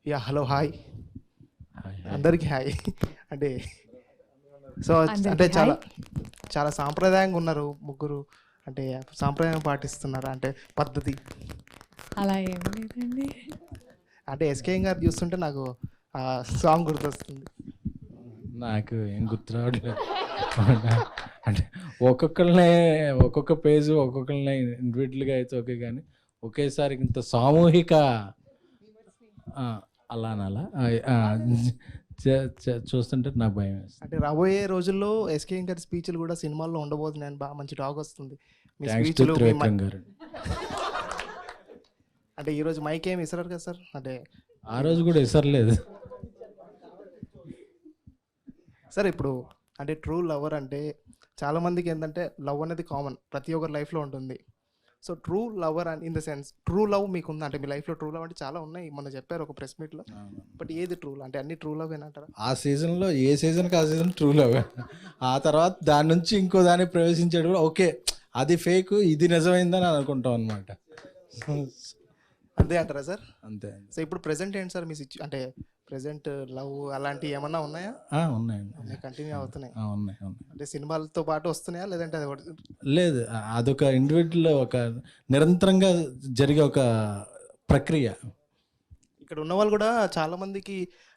Hello hi hi hi. అందరికీ hi. అంటే so అందరికీ అంటే చాలా హాయ్. చాలా సాంప్రదాయంగా ఉన్నారు ముగ్గురు. అంటే సాంప్రదాయం పాటిస్తున్నారు అంటే పద్ధతి. అలా ఏం లేదండి. అంటే ఎస్కే గారు చూస్తుంటే నాకు ఆ సాంగ్ గుర్తొస్తుంది. నాకు ఏం గుర్తు రావట్లేదు. అంటే ఒక్కొక్క పేజ్ ఒక్కొక్కరిని ఇండివిజువల్గా అయితే ఓకే, కానీ ఒకేసారి ఇంత సామూహిక ఆ, అలా అనాలా చూస్తుంటే నాకు భయం వేస్తుంది. అంటే రాబోయే రోజుల్లో ఎస్కే గారి స్పీచ్లు కూడా సినిమాల్లో ఉండబోతున్నాయని బాగా మంచి టాక్ వస్తుంది. మీ థ్యాంక్స్ టు స్పీచ్లు త్రివిక్రమ్ గారు. అంటే ఈరోజు మైక్ ఏమి ఇస్తారు కదా సార్. అంటే ఆ రోజు కూడా ఇసరలేదు. సార్ ఇప్పుడు అంటే ట్రూ లవర్ అంటే చాలామందికి ఏంటంటే లవ్ అనేది కామన్, ప్రతి ఒక్కరి లైఫ్లో ఉంటుంది. So true lover and in the sense true love మీకు ఉందా? అంటే మీ లైఫ్లో ట్రూ లవ్ అంటే చాలా ఉన్నాయి, మొన్న చెప్పారు ఒక ప్రెస్ మీట్లో. బట్ ఏది ట్రూ అంటే అన్ని ట్రూ లవ్ ఏనంటారా? ఆ సీజన్లో ఏ సీజన్కి ఆ సీజన్ ట్రూ లవ్. ఆ తర్వాత దాని నుంచి ఇంకో దాన్ని ప్రవేశించాడు కూడా ఓకే, అది ఫేక్, ఇది నిజమైందని అనుకుంటాం అనమాట. అంతే అంటారా సార్? అంతే. సో ఇప్పుడు ప్రెసెంట్ ఏంటి సార్ మీ అంటే ప్రెసెంట్ లవ్ అలాంటివి ఏమన్నా ఉన్నాయా? ఉన్నాయండి. కంటిన్యూ అవుతున్నాయి ఉన్నాయి. అంటే సినిమాలతో పాటు వస్తున్నాయా లేదంటే అది ఒకటి? లేదు, అదొక ఇండివిజువల్, ఒక నిరంతరంగా జరిగే ఒక ప్రక్రియ. ఇక్కడ ఉన్న వాళ్ళు కూడా చాలా మందికి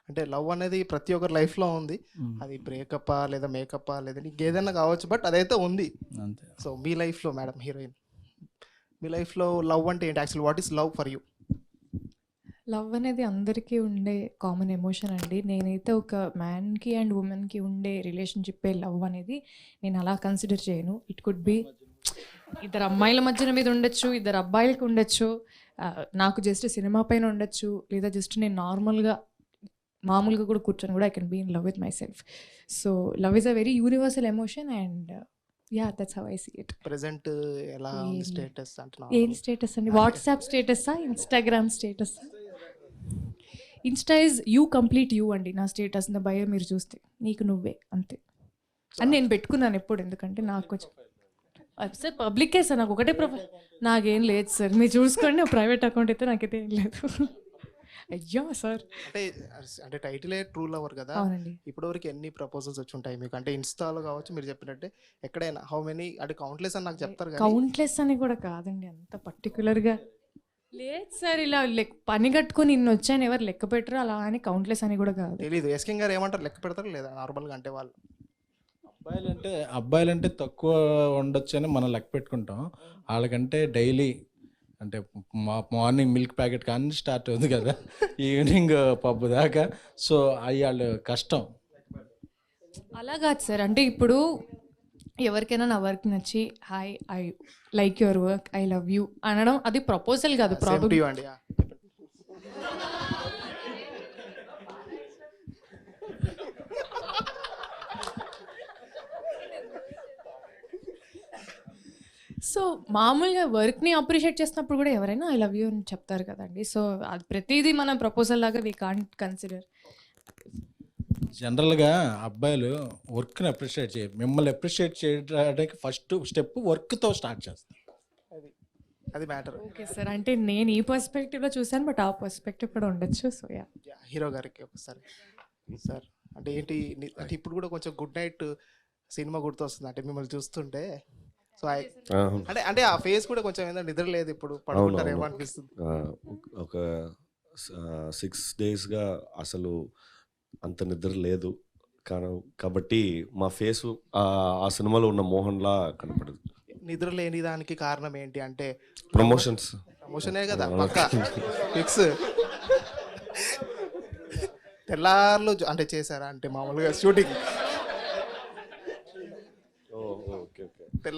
అంటే లవ్ అనేది ప్రతి ఒక్కరి లైఫ్లో ఉంది. అది బ్రేకప్పా లేదా మేకప్పా లేదా ఇంకేదైనా కావచ్చు, బట్ అదైతే ఉంది. అంతే. సో మీ లైఫ్లో మేడం హీరోయిన్, మీ లైఫ్లో లవ్ అంటే ఏంటి? Actual what is love for you? Love అనేది అందరికీ ఉండే కామన్ ఎమోషన్ అండి. నేనైతే ఒక మ్యాన్కి అండ్ ఉమెన్కి ఉండే రిలేషన్షిప్పే లవ్ అనేది నేను అలా కన్సిడర్ చేయను. ఇట్ కుడ్ బి ఇద్దరు అమ్మాయిల మధ్యన మీద ఉండొచ్చు, ఇద్దరు అబ్బాయిలకి ఉండొచ్చు, నాకు జస్ట్ సినిమా పైన ఉండొచ్చు, లేదా జస్ట్ నేను మామూలుగా కూడా కూర్చొని కూడా I can be in love with myself. So love is a very universal emotion and that's how I see it. Present ఎలా ఉంది స్టేటస్ అంటున్నా? ఏం స్టేటస్ అండి? వాట్సాప్ స్టేటసా, Instagram status? Insta is you complete you అండి. నా status నా bio మీరు చూస్తే నీకు నువ్వే అంతే అని నేను పెట్టుకున్నాను ఎప్పుడు. ఎందుకంటే నాకు కొంచెం సార్ పబ్లికే సార్, నాకు ఒకటే నాకేం లేదు సార్, మీరు చూసుకోండి. ప్రైవేట్ అకౌంట్ అయితే నాకైతే ఏం లేదు. అయ్యో సార్. అంటే అంటే టైటిలే ట్రూ లవర్ కదా. అవునండి. ఇప్పటివరకు ఎన్ని ప్రపోజల్స్ వచ్చి ఉంటాయి మీకు? అంటే ఇన్స్టాలో కావచ్చు, మీరు చెప్పినట్టే ఎక్కడైనా హౌ మెనీ అంటే కౌంట్లెస్ అని నాకు చెప్తారు కదా. కౌంట్లెస్ అని కూడా కాదండి, అంత పర్టికులర్గా లేదు సార్. ఇలా పని కట్టుకొని ఇన్ని వచ్చాయని ఎవరు లెక్క పెట్టరు, అలా అని కౌంట్లెస్ అని కూడా కాదు. తెలీదు ఎస్కే గారు ఏమంటారు, లెక్క పెడతారు లేదా నార్మల్గా? అంటే వాళ్ళు అబ్బాయిలంటే తక్కువ ఉండొచ్చు అని మనం లెక్క పెట్టుకుంటాం. వాళ్ళకంటే డైలీ అంటే మార్నింగ్ మిల్క్ ప్యాకెట్ కానీ స్టార్ట్ అవుతుంది కదా, ఈవినింగ్ పబ్బు దాకా. సో అవి వాళ్ళు కష్టం. అలా కాదు సార్. అంటే ఇప్పుడు ఎవరికైనా నా వర్క్ నచ్చి hi I like your work, I love you అనడం అది ప్రపోజల్ కాదు. ప్రాబ్లమ్ అండి. సో మామూలుగా వర్క్ని అప్రిషియేట్ చేసినప్పుడు కూడా ఎవరైనా ఐ లవ్ యూ అని చెప్తారు కదండి. సో అది ప్రతిదీ మనం ప్రపోజల్ లాగా వీ కాంట్ కన్సిడర్. జనరల్గా అబ్బాయిలు వర్క్ని అప్రిషియేట్ చేయ, మిమ్మల్ని అప్రిషియేట్ చేయడానికి ఫస్ట్ స్టెప్ వర్క్తో స్టార్ట్ చేస్తారు. అది మ్యాటర్. ఓకే సార్, అంటే నేను ఈ పర్స్పెక్టివ్లో చూసాను, బట్ ఆ పర్స్పెక్టివ్ కూడా ఉండొచ్చు. సో హీరో గారికి ఒకసారి సార్ అంటే ఏంటి అంటే ఇప్పుడు కూడా కొంచెం గుడ్ నైట్ సినిమా గుర్తొస్తుంది అంటే మిమ్మల్ని చూస్తుంటే. సో అంటే అంటే ఆ ఫేస్ కూడా కొంచెం ఏంటంటే నిద్ర లేదు, ఇప్పుడు పడుకుంటారు ఏమో అనిపిస్తుంది. ఒక 6 daysగా అసలు అంత నిద్ర లేదు కాబట్టి మా ఫేసు ఆ సినిమాలో ఉన్న మోహన్లా కనపడదు. నిద్ర లేని దానికి కారణం ఏంటి అంటే ప్రమోషనే కదా పక్క ఫిక్స్. తెల్లార్లు అంటే చేశారా అంటే మామూలుగా shooting?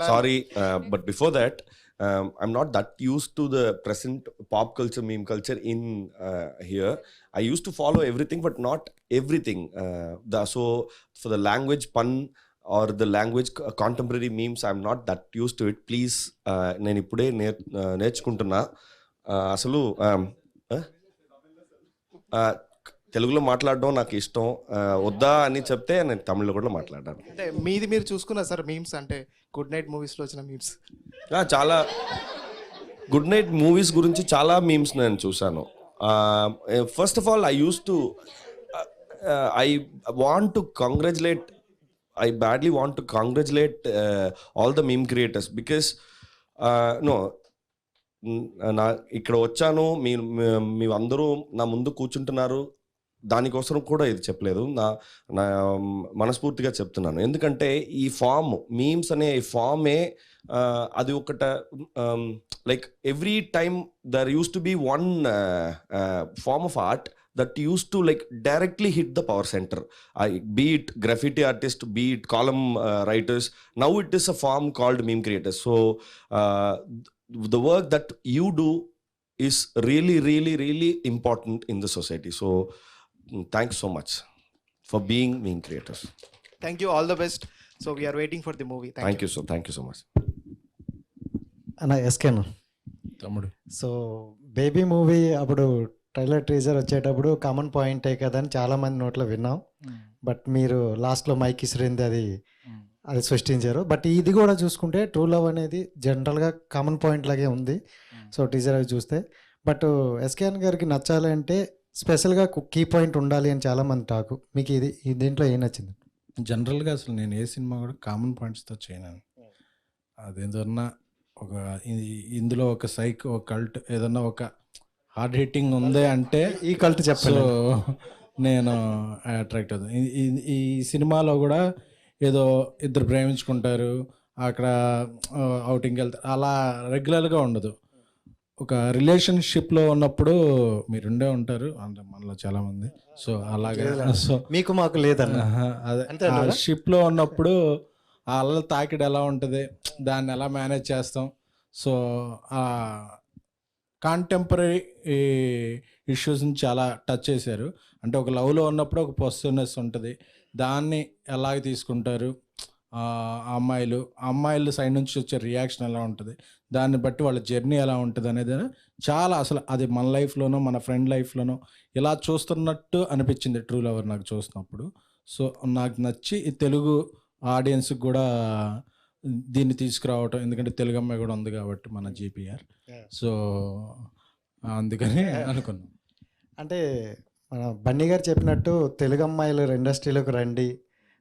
Sorry, but before that, I'm not that used to the present pop culture, meme culture in here. I used to follow everything, but not everything. So for the language pun or the language contemporary memes, I'm not that used to it. Please, నేను ఇప్పుడే నేర్చుకుంటున్నా. అసలు తెలుగులో మాట్లాడడం నాకు ఇష్టం. వద్దా అని చెప్తే నేను తమిళ్లో కూడా మాట్లాడాను. అంటే మీది మీరు చూసుకున్నారు సార్ మీమ్స్? అంటే గుడ్ నైట్ మూవీస్లో వచ్చిన మీమ్స్ చాలా గుడ్ నైట్ మూవీస్ గురించి చాలా మీమ్స్ నేను చూశాను. First of all, I want to congratulate. I badly want to congratulate all the meme creators because no. నా ఇక్కడ వచ్చాను, మీ అందరూ నా ముందు కూర్చుంటున్నారు, దానికోసం కూడా ఇది చెప్పలేదు, నా మనస్ఫూర్తిగా చెప్తున్నాను. ఎందుకంటే ఈ ఫామ్ మీమ్స్ అనే ఈ ఫామే అది ఒకట like every time there use to be one form of art that used to like directly hit the power center, be it graffiti artist, be it column writers. Now it is a form called meme creators. So the work that you do is really, really, really important in the society. So thanks so much for being meme creators. Thank you, all the best. So we are waiting for the movie. Thank you so much. అన్న ఎస్కేనా తమ్ముడు. So baby movie అప్పుడు trailer teaser వచ్చేటప్పుడు common పాయింటే కదా అని చాలామంది నోట్లో విన్నాం. బట్ మీరు లాస్ట్లో మైక్ ఇసిరింది అది సృష్టించారు. బట్ ఇది కూడా చూసుకుంటే ట్రూ లవ్ అనేది జనరల్గా కామన్ పాయింట్ లాగే ఉంది. సో టీజర్ అవి చూస్తే బట్ ఎస్కేఎన్ గారికి నచ్చాలి అంటే స్పెషల్గా కీ పాయింట్ ఉండాలి అని చాలామంది టాకు. మీకు ఈ దీంట్లో ఏం నచ్చింది? జనరల్గా అసలు నేను ఏ సినిమా కూడా కామన్ పాయింట్స్తో చేయను. అదేదన్నా ఒక ఇందులో ఒక సైకో, ఒక కల్ట్, ఏదన్నా ఒక హార్డ్ హిట్టింగ్ ఉంది అంటే ఈ కల్ట్ చెప్పాను నేను అట్రాక్ట్ అవుతాను. ఈ సినిమాలో కూడా ఏదో ఇద్దరు ప్రేమించుకుంటారు, అక్కడ అవుటింగ్కి వెళ్తారు, అలా రెగ్యులర్గా ఉండదు. ఒక రిలేషన్షిప్లో ఉన్నప్పుడు మీరుండే ఉంటారు అంటే మనలో చాలామంది. సో అలాగే సో మీకు మాకు లేదన్న అదే షిప్లో ఉన్నప్పుడు ఆ అల్ల తాకిడి ఎలా ఉంటుంది, దాన్ని ఎలా మేనేజ్ చేస్తాం. సో కాంటెంపరీ ఇష్యూస్ని చాలా టచ్ చేశారు. అంటే ఒక లవ్లో ఉన్నప్పుడు ఒక పొసిటివ్నెస్ ఉంటుంది, దాన్ని ఎలాగ తీసుకుంటారు అమ్మాయిలు సైడ్ నుంచి వచ్చే రియాక్షన్ ఎలా ఉంటుంది, దాన్ని బట్టి వాళ్ళ జర్నీ ఎలా ఉంటుంది అనేది చాలా అసలు అది మన లైఫ్లోనో మన ఫ్రెండ్ లైఫ్లోనో ఇలా చూస్తున్నట్టు అనిపించింది ట్రూ లవర్ నాకు చూస్తున్నప్పుడు. సో నాకు నచ్చి ఈ తెలుగు ఆడియన్స్కి కూడా దీన్ని తీసుకురావటం, ఎందుకంటే తెలుగు అమ్మాయి కూడా ఉంది కాబట్టి మన జీపీఆర్. సో అందుకని అనుకున్నాం. అంటే మన బన్నీ గారు చెప్పినట్టు తెలుగు అమ్మాయిలు ఇండస్ట్రీలోకి రండి,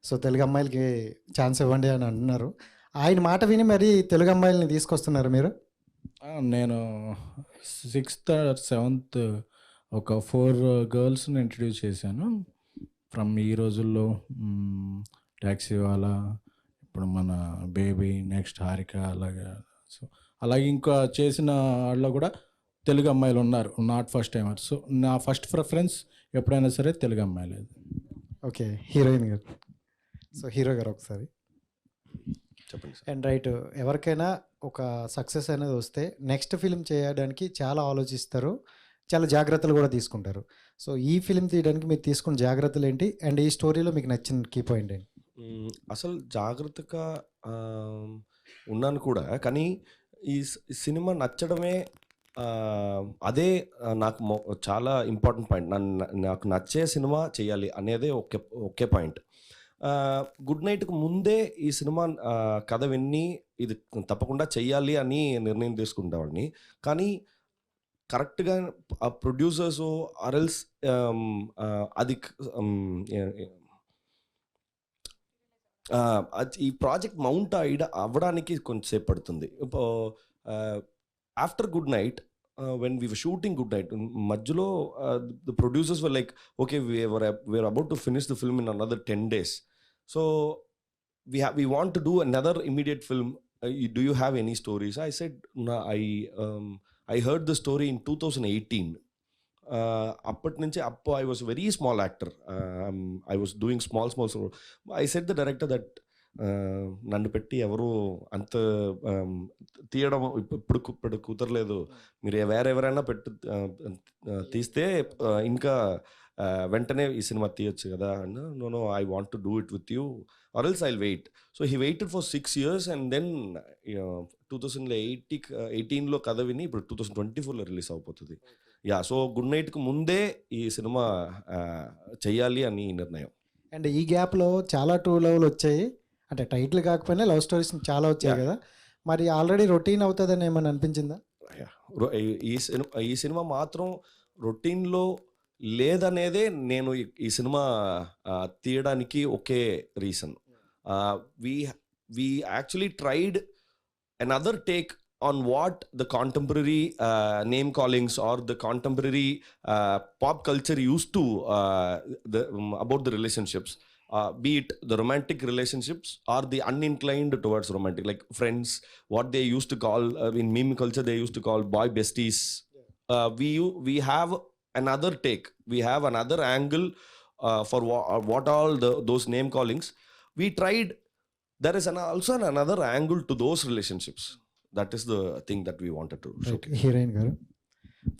సో తెలుగు అమ్మాయిలకి ఛాన్స్ ఇవ్వండి అని అంటున్నారు. ఆయన మాట విని మరి తెలుగు అమ్మాయిలని తీసుకొస్తున్నారు మీరు? నేను 6th or 7th ఒక 4 గర్ల్స్ని ఇంట్రడ్యూస్ చేశాను ఫ్రమ్ ఈ రోజుల్లో. ట్యాక్సీ వాళ్ళ, ఇప్పుడు మన బేబీ, నెక్స్ట్ హారిక, అలాగే ఇంకా చేసిన వాళ్ళు కూడా తెలుగు అమ్మాయిలు ఉన్నారు, నాట్ ఫస్ట్ టైమర్. సో నా ఫస్ట్ ప్రిఫరెన్స్ ఎప్పుడైనా సరే తెలుగు అమ్మాయిలు. ఓకే, హీరోయిన్ గారు. సో హీరో గారు ఒకసారి చెప్పండి. అండ్ రైట్, ఎవరికైనా ఒక సక్సెస్ అనేది వస్తే నెక్స్ట్ ఫిలిం చేయడానికి చాలా ఆలోచిస్తారు, చాలా జాగ్రత్తలు కూడా తీసుకుంటారు. సో ఈ ఫిలిం తీయడానికి మీరు తీసుకున్న జాగ్రత్తలు ఏంటి, అండ్ ఈ స్టోరీలో మీకు నచ్చిన కీ పాయింట్ ఏంటి? అసలు జాగ్రత్తగా ఉన్నాను కూడా, కానీ ఈ సినిమా నచ్చడమే అదే నాకు చాలా ఇంపార్టెంట్ పాయింట్. నాకు నచ్చే సినిమా చేయాలి అనేది ఒకే పాయింట్. గుడ్ నైట్కి ముందే ఈ సినిమా కథ విన్ని ఇది తప్పకుండా చెయ్యాలి అని నిర్ణయం తీసుకుంటావాడిని. కానీ కరెక్ట్గా ఆ ప్రొడ్యూసర్స్ ఆర్ఎల్స్ అది ఈ ప్రాజెక్ట్ మౌంట్ అవ్వడానికి కొంచెంసేపు పడుతుంది. After good night, when we were shooting Good Night, మధ్యలో the producers were like, okay, we're about to finish the film in another 10 days. So we want to do another immediate film. Do you have any stories? I said, no, I heard the story in 2018. అప్పటి నుంచి I was a very small actor. I was doing small. I said the director that నన్ను పెట్టి ఎవరు అంత తీయడం ఇప్పుడు కుదరలేదు, మీరు ఎవరైనా తీస్తే ఇంకా వెంటనే ఈ సినిమా తీయొచ్చు కదా. No, I want to do it with you or else I'll wait. So he waited for 6 years and then 2018లో కథ విని ఇప్పుడు 2024లో రిలీజ్ అయిపోతుంది. సో గుడ్ నైట్కి ముందే ఈ సినిమా చెయ్యాలి అని నిర్ణయం. అండ్ ఈ గ్యాప్లో చాలా ట్రూ లవ్లు వచ్చాయి, అంటే టైటిల్ కాకపోయినా లవ్ స్టోరీస్ చాలా వచ్చాయి కదా, మరి ఆల్రెడీ రొటీన్ అవుతుందని ఏమని అనిపించిందా? ఈ సినిమా మాత్రం రొటీన్లో లేదనేదే నేను ఈ సినిమా తీయడానికి ఒకే reason. We actually tried another take on what the contemporary name callings or the contemporary pop culture used to about the relationships, be it the romantic relationships or the uninclined towards romantic, like friends, what they used to call in meme culture they used to call boy besties. We have another take, we have another angle for what all those name callings we tried. There is also another angle to those relationships. That is the thing that we wanted to show. Heroine గారు,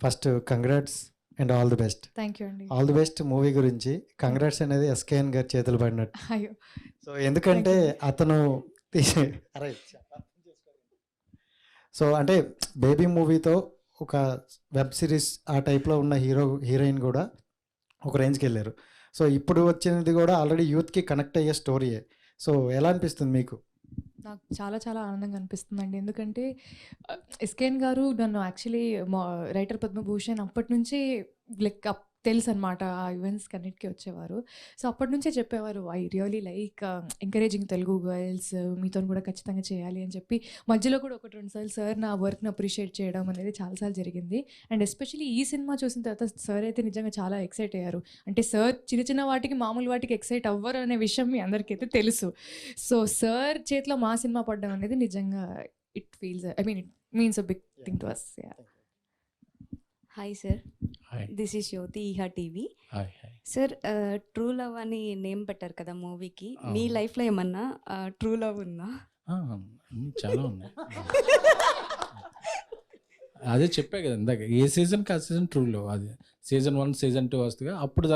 first congrats and all the best. Thank you అండి. All the best movie గురించి. Congrats అనేది SKN గారి చేతులు పడినట్టు. అయ్యో, so ఎందుకంటే అతను అరే సో అంటే బేబీ మూవీతో ఒక వెబ్ సిరీస్ ఆ టైప్లో ఉన్న హీరోయిన్ కూడా ఒక రేంజ్కి వెళ్ళారు. సో ఇప్పుడు వచ్చినది కూడా ఆల్రెడీ యూత్కి కనెక్ట్ అయ్యే స్టోరీయే. సో ఎలా అనిపిస్తుంది మీకు? నాకు చాలా చాలా ఆనందంగా అనిపిస్తుందండి. ఎందుకంటే ఎస్కేఎన్ గారు నన్ను యాక్చువల్లీ రైటర్ పద్మభూషణ్ అప్పటి నుంచి లైక్ తెలుసు అనమాట. ఆ ఈవెంట్స్కి అన్నిటికీ వచ్చేవారు. సో అప్పటి నుంచే చెప్పేవారు, I really like encouraging Telugu girls, మీతో కూడా ఖచ్చితంగా చేయాలి అని చెప్పి. మధ్యలో కూడా 1-2 సార్లు సార్ నా వర్క్ని అప్రిషియేట్ చేయడం అనేది చాలాసార్లు జరిగింది. అండ్ ఎస్పెషల్లీ ఈ సినిమా చూసిన తర్వాత సార్ అయితే నిజంగా చాలా ఎక్సైట్ అయ్యారు. అంటే సార్ చిన్న చిన్న వాటికి మామూలు వాటికి ఎక్సైట్ అవ్వరు అనే విషయం మీ అందరికైతే తెలుసు. సో సార్ చేతిలో మా సినిమా పడడం అనేది నిజంగా it feels, I mean it means a big thing to us. Hi sir, hi this is Jyothi, Eha TV. Hi hi. Sir, true love అని నేమ్ పెట్టారు కదా మూవీకి. మీ అవును. లైఫ్లో ఏమన్నా ట్రూ లవ్ ఉందా? అన్నీ చాలా ఉన్నాయి. అదే చెప్పా కదా ఇందాక, ఏ సీజన్కి ఆ సీజన్ ట్రూలో అది సీజన్ 1 సీజన్ 2 వస్తుంది. అప్పుడు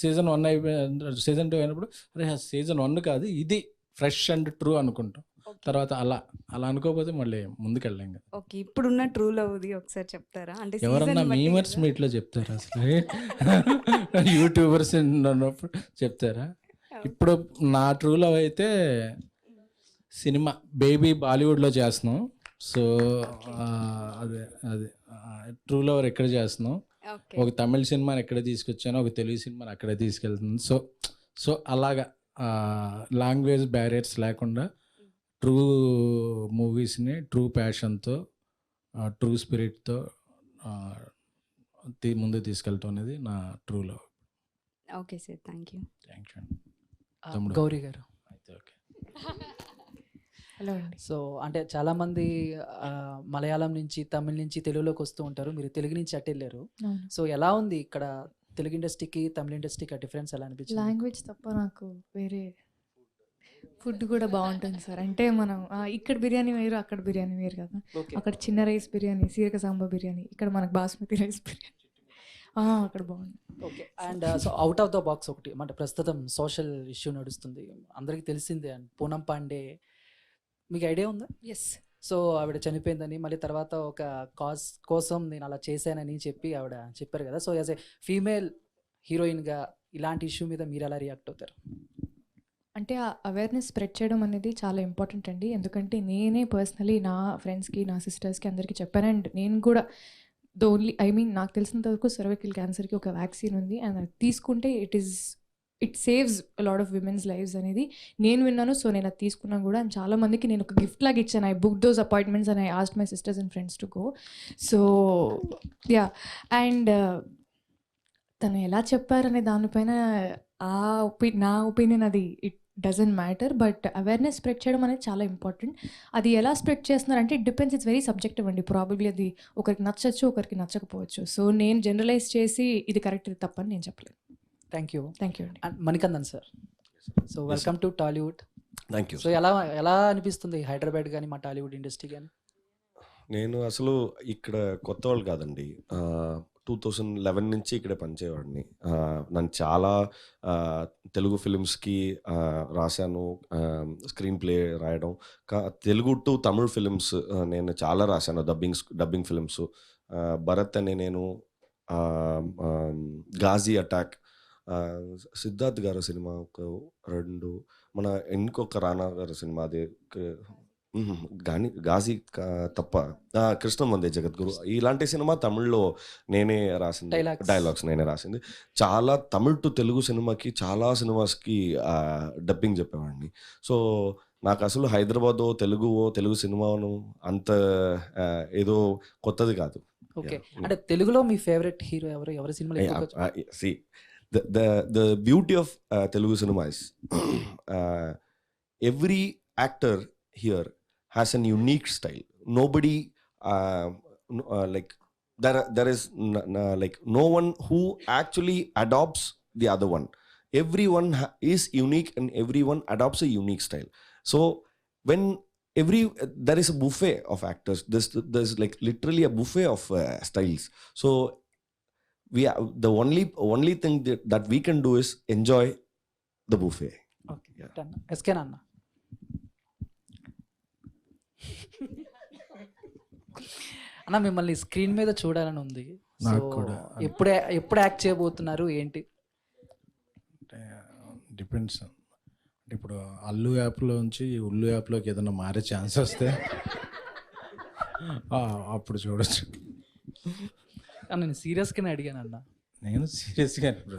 సీజన్ 1 అయిపోయి సీజన్ 2 అయినప్పుడు అరే సీజన్ 1 కాదు ఇది ఫ్రెష్ అండ్ ట్రూ అనుకుంటాం. తర్వాత అలా అనుకోకపోతే మళ్ళీ ముందుకెళ్ళాం కదా. ఓకే, ఇప్పుడున్న ట్రూ లవ్ది ఒకసారి చెప్తారా? అంటే ఎవరన్నా మీమర్స్ మీట్లో చెప్తారా అసలు? యూట్యూబర్స్ ఉన్నప్పుడు చెప్తారా? ఇప్పుడు నా ట్రూ లవ్ అయితే సినిమా బేబీ బాలీవుడ్లో చేస్తున్నాం. సో అదే ట్రూ లవర్ ఎక్కడ చేస్తున్నాం. ఓకే, ఒక తమిళ సినిమాని ఎక్కడ తీసుకొచ్చాను, ఒక తెలుగు సినిమాని అక్కడే తీసుకెళ్తుంది. సో అలాగా లాంగ్వేజ్ బ్యారియర్స్ లేకుండా ట్రూ మూవీస్ని ట్రూ ప్యాషన్తో ట్రూ స్పిరిట్తో ముందుకు తీసుకెళ్ళటం అనేది నా true love. Okay sir, thank you. Thank you అండి. తమ్ముడు. గౌరీ గారు, అయితే ఓకే. హలో అండి. సో అంటే చాలామంది మలయాళం నుంచి తమిళ నుంచి తెలుగులోకి వస్తూ ఉంటారు. మీరు తెలుగు నుంచి అటు వెళ్ళారు. అవును. సో ఎలా ఉంది ఇక్కడ తెలుగు ఇండస్ట్రీకి తమిళ ఇండస్ట్రీకి ఆ డిఫరెన్స్ ఎలా అనిపించింది? లాంగ్వేజ్ తప్ప నాకు వేరే ఫుడ్ కూడా బాగుంటుంది సార్. అంటే మనం ఇక్కడ బిర్యానీ వేరు, అక్కడ బిర్యానీ వేరు కదా. ఓకే, అక్కడ చిన్న రైస్ బిర్యానీ, సీరక సాంబార్ బిర్యానీ, ఇక్కడ మనకు బాస్మతి రైస్ బిర్యానీ. అక్కడ బాగుంది. Okay. And so out of the box ఒకటి అంటే ప్రస్తుతం సోషల్ ఇష్యూ నడుస్తుంది, అందరికీ తెలిసిందే. అండ్ పూనం పాండే, మీకు ఐడియా ఉందా? ఎస్. సో ఆవిడ చనిపోయిందని, మళ్ళీ తర్వాత ఒక కాజ్ కోసం నేను అలా చేశానని చెప్పి ఆవిడ చెప్పారు కదా. సో యాజ్ ఏ ఫీమేల్ హీరోయిన్గా ఇలాంటి ఇష్యూ మీద మీరు ఎలా రియాక్ట్ అవుతారు? అంటే ఆ అవేర్నెస్ స్ప్రెడ్ చేయడం అనేది చాలా ఇంపార్టెంట్ అండి. ఎందుకంటే నేనే పర్సనలీ నా ఫ్రెండ్స్కి, నా సిస్టర్స్కి అందరికీ చెప్పాను. అండ్ నేను కూడా నాకు తెలిసినంత వరకు సర్వైకల్ క్యాన్సర్కి ఒక వ్యాక్సిన్ ఉంది. అండ్ అది తీసుకుంటే it saves lot of women's lives అనేది నేను విన్నాను. సో నేను అది తీసుకున్నాను కూడా. అండ్ చాలా మందికి నేను ఒక గిఫ్ట్ లాగా ఇచ్చాను. I book those appointments and I asked my sisters and friends to go. So yeah, and తను ఎలా చెప్పారనే దానిపైన నా ఒపీనియన్ అది it doesn't matter. But awareness spread చేయడం అనేది చాలా ఇంపార్టెంట్. అది ఎలా స్ప్రెడ్ చేస్తున్నారంటే it depends, it's very subjective అండి. ప్రాబబ్లీ అది ఒకరికి నచ్చచ్చు, ఒకరికి నచ్చకపోవచ్చు. సో నేను జనరలైజ్ చేసి ఇది కరెక్ట్, ఇది తప్పని నేను చెప్పలేదు. Thank you. థ్యాంక్ యూ అండి. And Manikandan sir, so welcome to Tollywood. Thank you. So ఎలా అనిపిస్తుంది హైదరాబాద్ కానీ మా టాలీవుడ్ ఇండస్ట్రీ కానీ? నేను అసలు ఇక్కడ కొత్త వాళ్ళు కాదండి. 2011 నుంచి ఇక్కడే పనిచేయవాడిని. నన్ను చాలా తెలుగు ఫిలిమ్స్కి రాశాను, స్క్రీన్ ప్లే రాయడం. తెలుగు టు తమిళ్ ఫిలిమ్స్ నేను చాలా రాశాను, డబ్బింగ్ ఫిలిమ్స్. భరత్ అనే నేను, గాజీ అటాక్, సిద్ధార్థ్ గారి సినిమా ఒక 2, మన ఇంకొక రానా గారి సినిమా, అది గాని గాజీ తప్ప కృష్ణం వందే జగద్గురు ఇలాంటి సినిమా తమిళ్లో నేనే రాసింది, Dialogues. డైలాగ్స్ నేనే రాసింది. చాలా తమిళ్ టు తెలుగు సినిమాకి చాలా సినిమాస్కి డబ్బింగ్ చెప్పేవాడిని. సో నాకు అసలు హైదరాబాదో తెలుగు సినిమాను అంత ఏదో కొత్తది కాదు. ఓకే. Yeah. అంటే తెలుగులో మీ ఫేవరెట్ హీరో ఎవరు? ఎవరి సినిమాలు ఎక్కువగా See, the beauty of Telugu cinema is every actor here has an unique style. Nobody like there is like no one who actually adopts the other one. Everyone is unique and everyone adopts a unique style. So when there is a buffet of actors, there's like literally a buffet of styles. So the only thing that we can do is enjoy the buffet. Okay. Yeah. Done. SK అన్న. అన్న మిమ్మల్ని screen మీద చూడాలని ఉంది. నాకు So, కూడా. ఎప్పుడు act చేయబోతున్నారు ఏంటి? అంటే డిపెండ్స్. అంటే ఇప్పుడు అల్లు యాప్లో నుంచి ఉల్లు యాప్లోకి ఏదైనా మారే ఛాన్స్ వస్తే అప్పుడు చూడొచ్చు. అన్న నేను సీరియస్గానే అడిగాను అన్న. నేను సీరియస్గా ఇప్పుడు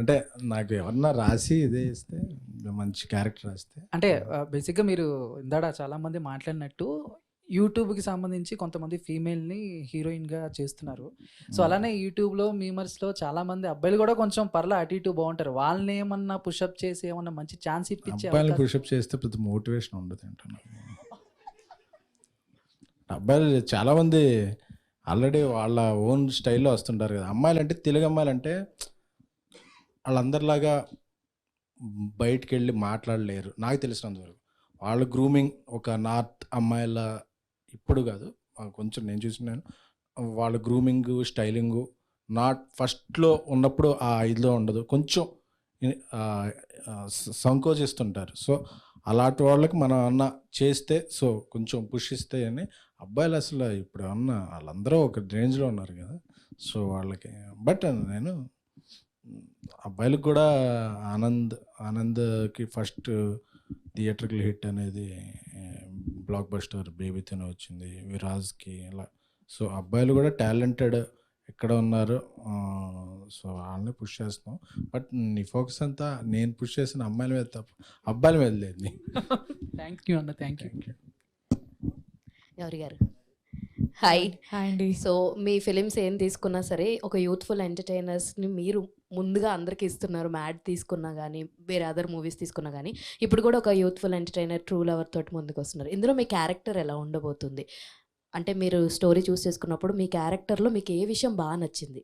అంటే నాకు ఎవరన్నా రాసి ఇదే ఇస్తే మంచి క్యారెక్టర్ రాస్తే అంటే బేసిక్గా మీరు ఇందాడ చాలా మంది మాట్లాడినట్టు యూట్యూబ్కి సంబంధించి కొంతమంది ఫీమేల్ని హీరోయిన్గా చేస్తున్నారు. సో అలానే యూట్యూబ్లో మీమర్స్లో చాలా మంది అబ్బాయిలు కూడా కొంచెం పర్లా అటు ఇటు బాగుంటారు. వాళ్ళని ఏమన్నా పుషప్ చేసి ఏమన్నా మంచి ఛాన్స్ ఇప్పించే అబ్బాయిలు పుషప్ చేస్తే పెద్ద మోటివేషన్ ఉండదు అంటున్నాను. అబ్బాయిలు చాలామంది ఆల్రెడీ వాళ్ళ ఓన్ స్టైల్లో వస్తుంటారు కదా. అమ్మాయిలు అంటే తెలుగు అమ్మాయిలు అంటే వాళ్ళందరిలాగా బయటికి వెళ్ళి మాట్లాడలేరు నాకు తెలిసినంతవరకు. వాళ్ళ గ్రూమింగ్ ఒక నార్త్ అమ్మాయిల ఇప్పుడు కాదు కొంచెం నేను చూసినాను. వాళ్ళ గ్రూమింగ్ స్టైలింగు నాట్ ఫస్ట్లో ఉన్నప్పుడు ఆ ఇదిలో ఉండదు, కొంచెం సంకోచిస్తుంటారు. సో అలాంటి వాళ్ళకి మనం అన్న చేస్తే సో కొంచెం పుష్ ఇస్తే అని అబ్బాయిలు అసలు ఇప్పుడు అన్న వాళ్ళందరూ ఒక రేంజ్లో ఉన్నారు కదా. సో వాళ్ళకి బట్ నేను అబ్బాయిలకు కూడా ఆనంద్కి ఫస్ట్ థియేటర్కి హిట్ అనేది బ్లాక్ బస్టర్ బేబీతోనే వచ్చింది, విరాజ్కి ఇలా. సో అబ్బాయిలు కూడా టాలెంటెడ్ ఎక్కడ ఉన్నారు. సో వాళ్ళని పుష్ చేస్తున్నాం. బట్ నీ ఫోకస్ అంతా నేను పుష్ చేసిన అమ్మాయిల మీద తప్ప అబ్బాయిల మీద లేదు. థ్యాంక్ యూ అన్న. Thank you. గౌరీ గారు హాయ్. హాయ్ అండి. సో మీ ఫిలిమ్స్ ఏం తీసుకున్నా సరే ఒక యూత్ఫుల్ ఎంటర్టైనర్స్ని మీరు ముందుగా అందరికీ ఇస్తున్నారు. మ్యాడ్ తీసుకున్నా కానీ వేరే అదర్ మూవీస్ తీసుకున్నా కానీ ఇప్పుడు కూడా ఒక యూత్ఫుల్ ఎంటర్టైనర్ ట్రూ లవర్ తోటి ముందుకు వస్తున్నారు. ఇందులో మీ క్యారెక్టర్ ఎలా ఉండబోతుంది? అంటే మీరు స్టోరీ చూస్ చేసుకున్నప్పుడు మీ క్యారెక్టర్లో మీకు ఏ విషయం బాగా నచ్చింది?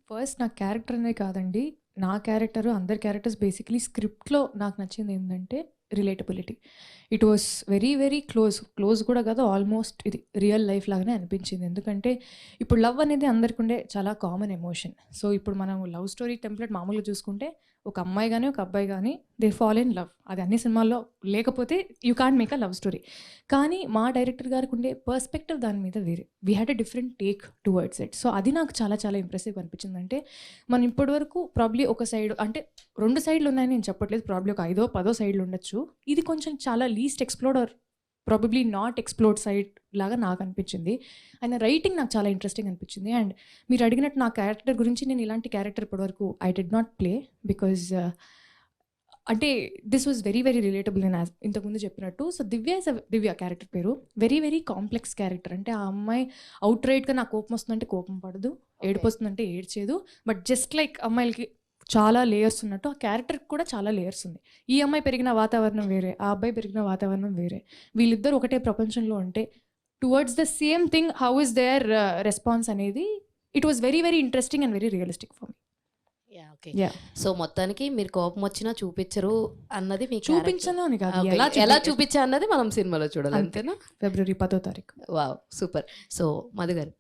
ఫస్ట్ నా క్యారెక్టర్ అనే కాదండి, నా క్యారెక్టర్ అందరి క్యారెక్టర్స్ బేసిక్లీ స్క్రిప్ట్లో నాకు నచ్చింది ఏంటంటే relatability. It was very very close కూడా కదా, ఆల్మోస్ట్ ఇది రియల్ లైఫ్ లాగానే అనిపించింది. ఎందుకంటే ఇప్పుడు లవ్ అనేది అందరికి ఉండే చాలా కామన్ ఎమోషన్. సో ఇప్పుడు మనం లవ్ స్టోరీ టెంప్లెట్ మామూలుగా చూసుకుంటే ఒక అమ్మాయి కానీ ఒక అబ్బాయి కానీ దే ఫాల్ ఇన్ లవ్. అది అన్ని సినిమాల్లో లేకపోతే you can't make a love story. కానీ మా డైరెక్టర్ గారికి ఉండే పర్స్పెక్టివ్ దాని మీద వేరే. We had a different take towards it. So అది నాకు చాలా చాలా ఇంప్రెసివ్ అనిపించింది. అంటే మనం ఇప్పటివరకు ప్రాబ్లీ ఒక సైడ్ అంటే 2 సైడ్లు ఉన్నాయని నేను చెప్పట్లేదు, ప్రాబ్లీ ఒక 5-10 సైడ్లు ఉండొచ్చు. ఇది కొంచెం చాలా least explored or probably not explored side లాగా నాకు అనిపించింది. ఆయన రైటింగ్ నాకు చాలా ఇంట్రెస్టింగ్ అనిపించింది. అండ్ మీరు అడిగినట్టు నా క్యారెక్టర్ గురించి, నేను ఇలాంటి క్యారెక్టర్ ఇప్పటివరకు I did not play because అంటే this was very very relatable. నేను ఇంతకుముందు చెప్పినట్టు. సో దివ్య క్యారెక్టర్ పేరు వెరీ వెరీ కాంప్లెక్స్ క్యారెక్టర్. అంటే ఆ అమ్మాయి అవుట్ రైట్గా నాకు కోపం వస్తుందంటే కోపం పడదు, ఏడుపు వస్తుందంటే ఏడ్చేదు. బట్ జస్ట్ లైక్ అమ్మాయిలకి చాలా లేయర్స్ ఉన్నట్టు ఆ క్యారెక్టర్కి కూడా చాలా లేయర్స్ ఉంది. ఈ అమ్మాయి పెరిగిన వాతావరణం వేరే, ఆ అబ్బాయి పెరిగిన వాతావరణం వేరే. వీళ్ళిద్దరు ఒకటే ప్రపంచంలో ఉంటే towards the same thing how is their response అనేది it was very very interesting and very realistic for me. Okay. So మొత్తానికి మీరు కోపం వచ్చినా చూపించరు అన్నది మీకు చూపించను అని కాదు, ఎలా చూపించా అన్నది మనం సినిమాలో చూడాలి, అంతేనా? ఫిబ్రవరి 10వ తారీఖు. Wow, super. సో మధు గారు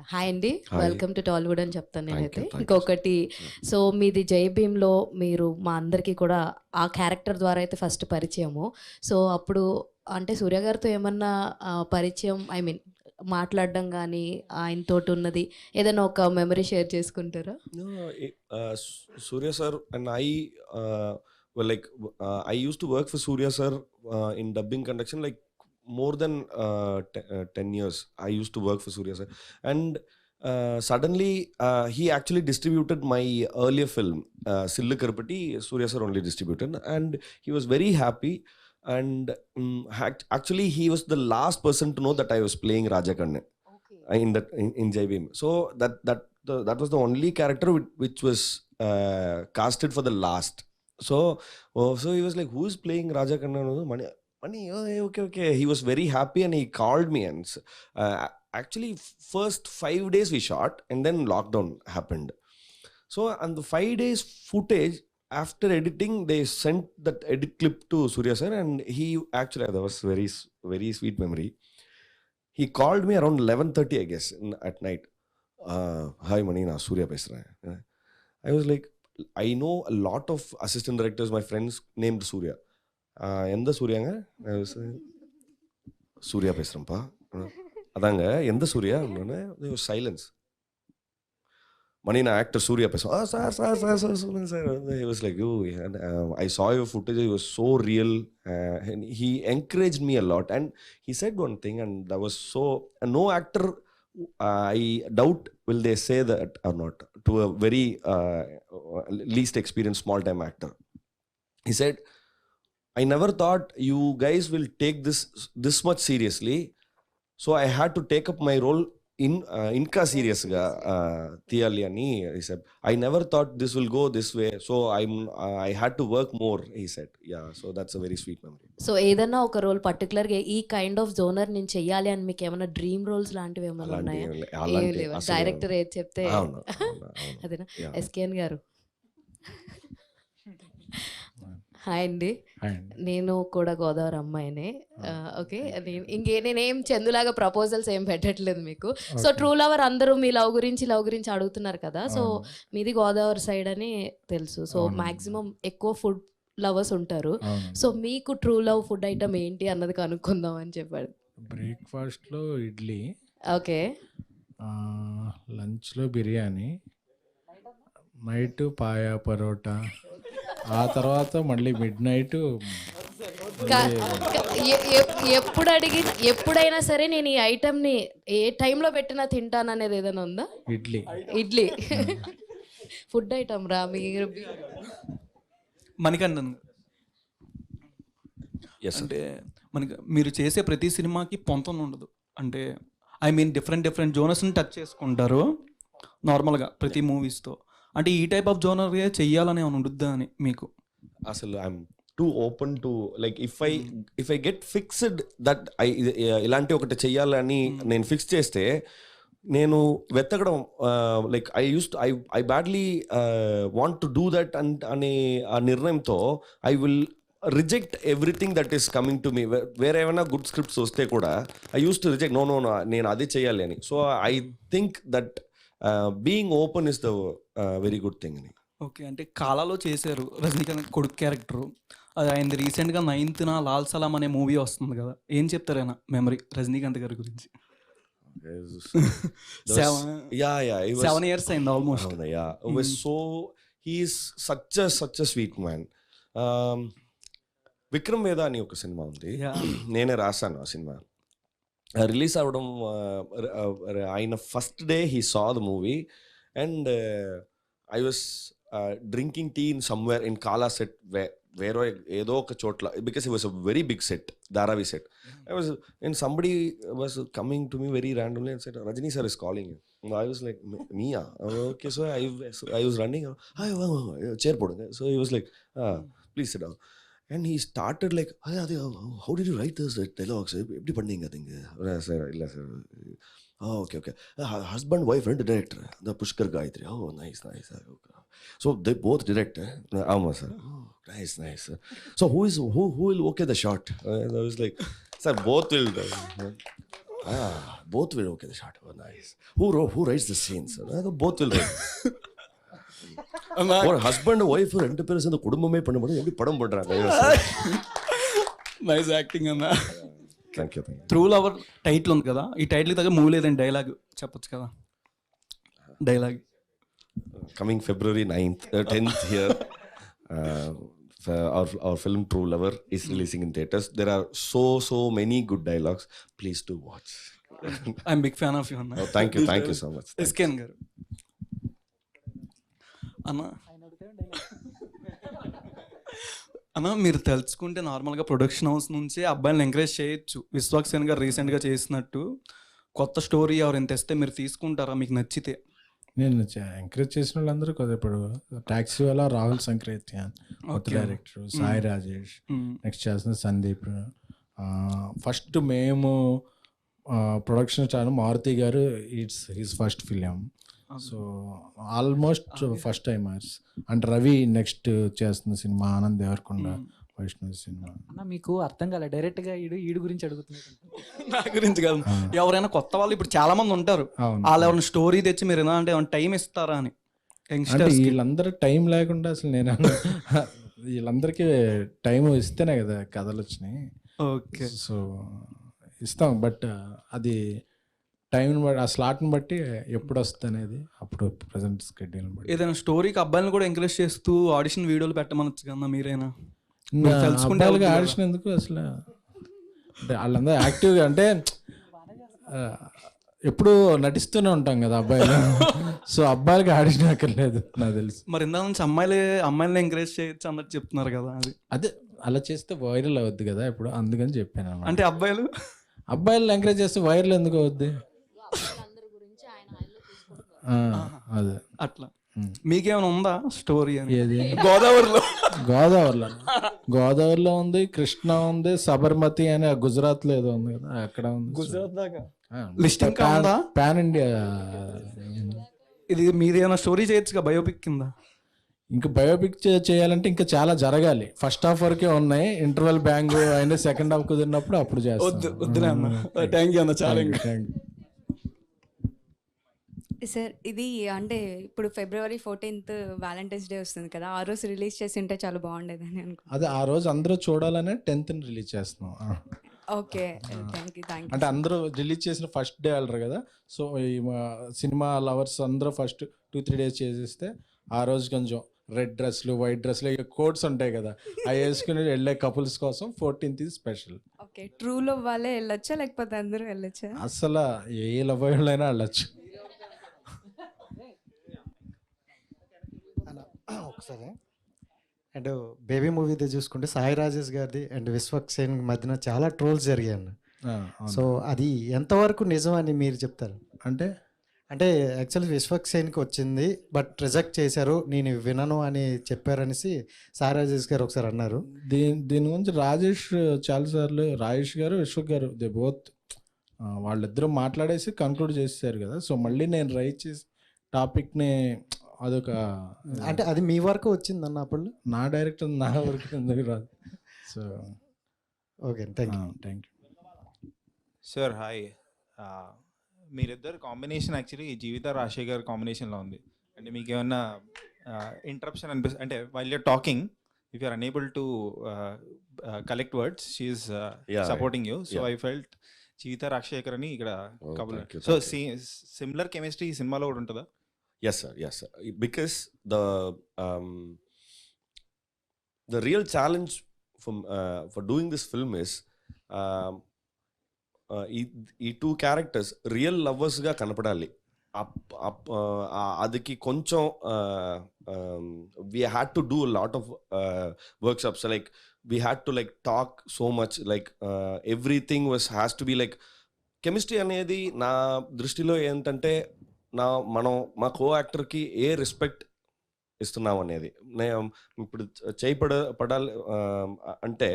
హాయ్ అండి, వెల్కమ్ టు టాలీవుడ్ అని చెప్తాను నేనైతే. ఇంకొకటి, సో మీది జై భీమ్లో మీరు మా అందరికీ కూడా ఆ క్యారెక్టర్ ద్వారా అయితే ఫస్ట్ పరిచయము. సో అప్పుడు అంటే సూర్య గారితో ఏమన్నా పరిచయం, ఐ మీన్ మాట్లాడడం కానీ ఆయనతోటి ఉన్నది ఏదైనా ఒక మెమరీ షేర్ చేసుకుంటారా? Surya sir and I well, like I used to work for Surya sir in dubbing conduction, like more than 10 years I used to work for Surya sir. And suddenly he actually distributed my earlier film, Sillu Karupati. Surya sir only distributed, and he was very happy. And actually he was the last person to know that I was playing Raja Kanne in Jai Bhim. So that was the only character which was casted for the last. So he was like, who is playing Raja Kanne? Mani, oh, okay. He was very happy and he called me. And actually first 5 days we shot, and then lockdown happened. So on the 5 days footage, after editing, they sent that edit clip to Surya sir, and he actually, that was very, very sweet memory. He called me around 11:30, I guess, at night. Hi Mani, na Surya pesra. I was like, I know a lot of assistant directors, my friends named Surya. Endha Suryanga? I was Surya pesrampa. Adanga, endha Surya? There was silence. Mani, na actor Surya pesram. Sir. He was like, I saw your footage. It was so real. And he encouraged me a lot. And he said one thing, and that was so. No actor, I doubt, will they say that or not to a very least experienced small time actor. He said, I never thought you guys will take this much seriously. So I had to take up my role ఇంకా సీరియస్గా తీయాలి అని he said. I never thought this will go this way, so I had to work more, he said. Yeah, so that's a very sweet memory. So ఏదన్నా ఒక role పర్టికులర్గా ఈ kind of genre నేను చెయ్యాలి అని మీకు ఏమైనా డ్రీమ్ రోల్స్ లాంటివి ఏమైనా ఉన్నాయా? డైరెక్టర్ ఏది చెప్తే అదేనా? ఎస్కేఎన్ గారు. హాయ్ అండి, నేను కూడా గోదావరి అమ్మాయినే. ఓకే, నేనేం చందులాగా ప్రపోజల్స్ ఏం పెట్టట్లేదు మీకు. సో ట్రూ లవర్ అందరూ మీ లవ్ గురించి అడుగుతున్నారు కదా. సో మీది గోదావరి సైడ్ అని తెలుసు. సో మాక్సిమం ఎక్కువ ఫుడ్ లవర్స్ ఉంటారు. సో మీకు ట్రూ లవ్ ఫుడ్ ఐటమ్ ఏంటి అన్నది కనుక్కుందాం అని చెప్పాడు. బ్రేక్ఫాస్ట్లో ఇడ్లీ, ఓకే, లంచ్లో బిర్యానీ, నైట్ పాయా పరోటా, ఆ తర్వాత మళ్ళీ మిడ్ నైట్. ఎప్పుడైనా సరే నేను ఈ ఐటమ్ని ఏ టైంలో పెట్టినా తింటాను అనేది ఏదైనా ఉందా? ఇడ్లీ ఫుడ్ ఐటమ్ రా మీరు. మణికంఠన్ అంటే మనకి మీరు చేసే ప్రతి సినిమాకి పొంతం ఉండదు. అంటే ఐ మీన్ డిఫరెంట్ జోనర్స్ని టచ్ చేసుకుంటారు నార్మల్గా ప్రతి మూవీస్తో. అంటే ఈ టైప్ ఆఫ్ జోనర్ చెయ్యాలని ఏమైనా ఉండుద్దా అని మీకు? అసలు I'm too open to, like if I get fixed that ఇలాంటి ఒకటి చెయ్యాలని నేను ఫిక్స్ చేస్తే నేను వెతకడం, like I badly want to do that అనే ఆ నిర్ణయంతో I will reject everything that is coming to me. వేరే ఏమైనా గుడ్ స్క్రిప్ట్స్ వస్తే కూడా I use to reject. No నేను అదే చేయాలి అని. So I think that being open is the very good thing అని. ఓకే, అంటే కాలాలో చేశారు రజనీకాంత్ కొడుకు క్యారెక్టరు. అది ఆయన రీసెంట్గా 9th లాల్ సలాం అనే మూవీ వస్తుంది కదా, ఏం చెప్తారు ఆయన మెమరీ రజనీకాంత్ గారి గురించి? 7 years అయింది almost. So he's such a sweet man. Vikram Veda అని ఒక సినిమా ఉంది, నేనే రాశాను ఆ సినిమా. రిలీజ్ అవ్వడం ఆయన first day he saw the movie, and I was drinking tea in somewhere in Kaala set, వేరే ఏదో ఒక చోట్ల, because it was a very big set, Dharavi set. I was and somebody was coming to me very randomly and said, Rajini sir is calling. I was like, Mia? Okay, so I was running. Hi, chair put. So he was like, please sit down. And he started like, how did you write this dialogues? Eppadi panneenga thing? Sir, illa sir. Oh, okay. Husband, wife, and director. The Pushkar Gayatri. Oh, nice. Okay. So they both direct. Amma sir. Oh, nice. So who will okay the shot? And I was like, sir, both will. Both will okay the shot. Oh, nice. Who writes the scenes? Both will write. ஒரு husband wife 2 பேரும் சேர்ந்து குடும்பமே பண்ணும்போது எப்படி படம் பண்றாங்க. Nice acting అన్న. Thank you. True lover title ఉంది కదా, ఈ టైటిల్ దగ్గర మూవీ లేదని డైలాగ్ చెప్పొచ్చు కదా? Dialogue coming February 10th here. our film True Lover is releasing in theaters. There are so many good dialogues. Please do watch. I'm big fan of you అన్న. Oh, thank you so much. Thank you. SKN గారు అన్న మీరు తెలుసుకుంటే నార్మల్గా production house నుంచి అబ్బాయిలను encourage చేయొచ్చు. విశ్వాక్ సేన్ గారు రీసెంట్గా చేసినట్టు కొత్త స్టోరీ ఎవరైనా తెస్తే మీరు తీసుకుంటారా మీకు నచ్చితే? నేను ఎంకరేజ్ చేసిన వాళ్ళందరూ కదా, ఇప్పుడు టాక్సీ వల్ల రాహుల్ సంక్రేత్యాన్ కొత్త డైరెక్టర్, సాయి రాజేష్, నెక్స్ట్ చేసిన సందీప్. ఫస్ట్ మేము ప్రొడక్షన్ స్టార్ మారుతి గారు, it's his first film. So almost first timers. And Ravi next చేస్తున్న సినిమా ఆనంద్ దేవరకొండ వైష్ణవ్ సినిమా. అన్న మీకు అర్థం కాలే, డైరెక్ట్గా ఈడు గురించి అడుగుతున్నాడు. నా గురించి కాదు, ఎవరైనా కొత్త వాళ్ళు ఇప్పుడు చాలా మంది ఉంటారు, వాళ్ళు ఎవరైనా స్టోరీ తెచ్చి మీరు ఎలా అంటే ఏమైనా టైం ఇస్తారా అని. అంటే వీళ్ళందరూ టైం లేకుండా అసలు నేను వీళ్ళందరికీ టైం ఇస్తేనే కదా కథలు వచ్చినాయి. ఓకే, సో ఇస్తాం, బట్ అది టైంని బట్టి, ఆ స్లాట్ని బట్టి ఎప్పుడు వస్తుంది అనేది అప్పుడు ప్రజెంట్ స్కెడ్యూల్ని బట్టి. ఏదైనా స్టోరీకి అబ్బాయిలను కూడా ఎంకరేజ్ చేస్తూ ఆడిషన్ వీడియోలు పెట్టమనొచ్చు కదా మీరైనా? తెలుసుకుంటే ఆడిషన్ ఎందుకు అసలు, అంటే వాళ్ళందరూ యాక్టివ్గా అంటే ఎప్పుడు నటిస్తూనే ఉంటాం కదా అబ్బాయిలు. సో అబ్బాయిలకి ఆడిషన్ అక్కర్లేదు నాకు తెలుసు. మరి ఇందా నుంచి అమ్మాయిలను ఎంకరేజ్ చేయొచ్చు అన్నట్టు చెప్తున్నారు కదా, అది అదే అలా చేస్తే వైరల్ అవుద్ది కదా ఇప్పుడు, అందుకని చెప్పాను అన్నమాట. అంటే అబ్బాయిలు ఎంకరేజ్ చేస్తే వైరల్ ఎందుకు అవుద్ది? అదే అట్లా. మీకేమైనా ఉందా స్టోరీ అని? ఏది? గోదావరిలో ఉంది, కృష్ణ ఉంది, సబర్మతి అని గుజరాత్ లో ఏదో ఉంది కదా, అక్కడ ఉంది. గుజరాత్ దాకా లిస్టింగ్ కాదా? Pan India. ఇది మీదేమైనా స్టోరీ చేయొచ్చుగా బయోపిక్ కింద? ఇంకా బయోపిక్ చేయాలంటే ఇంకా చాలా జరగాలి. ఫస్ట్ హాఫ్ వరకే ఉన్నాయి, ఇంటర్వెల్ బ్యాంగ్ అయినా సెకండ్ హాఫ్ కుదిరినప్పుడు అప్పుడు చేస్తాం. వద్దులే అన్న, థ్యాంక్ యూ అన్న, చాలా. సార్ ఇది అంటే ఇప్పుడు February 14th వ్యాలంటైన్స్ డే వస్తుంది కదా, ఆ రోజు రిలీజ్ చేసి ఉంటే చాలా బాగుండేదని అనుకుంటున్నాను. అదే ఆ రోజు అందరూ చూడాలనే 10th రిలీజ్ చేస్తున్నాం. Okay, thank you. అంటే అందరూ రిలీజ్ చేసిన ఫస్ట్ డే వెళ్ళరు కదా, సో ఈ సినిమా లవర్స్ అందరూ ఫస్ట్ 2-3 days చేసేస్తే ఆ రోజు కొంచెం రెడ్ డ్రెస్లు, వైట్ డ్రెస్లు, ఇక కోట్స్ ఉంటాయి కదా, అవి వేసుకుని వెళ్ళే కపుల్స్ కోసం 14th special. Okay, true love వాళ్ళే వెళ్ళొచ్చా లేకపోతే అందరూ వెళ్ళొచ్చా? అసలు ఏ లవ్ అయినా వెళ్ళచ్చు. ఒకసారి అండ్ బేబీ మూవీది చూసుకుంటే సాయి రాజేష్ గారిది అండ్ విశ్వక్ సేన్ మధ్యన చాలా ట్రోల్స్ జరిగాయి. సో అది ఎంతవరకు నిజం అని మీరు చెప్తారు? అంటే యాక్చువల్లీ విశ్వక్ సేన్కి వచ్చింది, బట్ రిజెక్ట్ చేశారు, నేను వినను అని చెప్పారనేసి సాయి రాజేష్ గారు ఒకసారి అన్నారు. దీని గురించి రాజేష్ చాలాసార్లు, రాజేష్ గారు, విశ్వక్ గారు, దే బోత్ వాళ్ళిద్దరూ మాట్లాడేసి కంక్లూడ్ చేశారు కదా. సో మళ్ళీ నేను రైట్ చేసి టాపిక్ని అదొక, అంటే అది మీ వరకు వచ్చింది అన్న అప్పుడు? నా డైరెక్టర్ నా వరకు ఎందుకు రాదు. So okay, thank you. Sir hi, మీరిద్దరు కాంబినేషన్ యాక్చువల్లీ జీవిత రాజశేఖర్ కాంబినేషన్లో ఉంది. అంటే మీకు ఏమన్నా ఇంటరప్షన్ అనిపిస్తుంది అంటే while you're talking, if you are unable to collect words, she is supporting you. So I felt Jeevitha Rajasekhar అని ఇక్కడ కబుల్. సో సిమిలర్ కెమిస్ట్రీ ఈ సినిమాలో కూడా ఉంటుందా? Yes sir, because the real challenge for doing this film is ఈ 2 characters real lovers గా కనపడాలి. అదికి కొంచెం we had to do a lot of workshops, like we had to like talk so much, like everything has to be like chemistry అనేది నా దృష్టిలో ఏంటంటే మనం మా కో యాక్టర్కి ఏ రెస్పెక్ట్ ఇస్తున్నాం అనేది. ఇప్పుడు పడాలి అంటే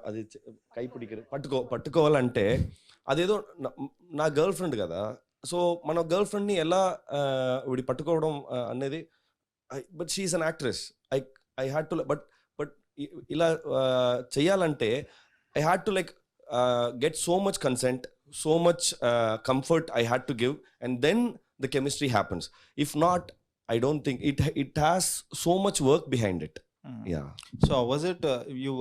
అది కైపిడికి పట్టుకోవాలంటే అదేదో నా గర్ల్ ఫ్రెండ్ కదా, సో మన గర్ల్ ఫ్రెండ్ని ఎలా వీడి పట్టుకోవడం అనేది, but she's an actress, I had to, but ఇలా చెయ్యాలంటే I had to like get so much consent, so much comfort I had to give, and then the chemistry happens. If not, I don't think it has so much work behind it. Yeah. So was it you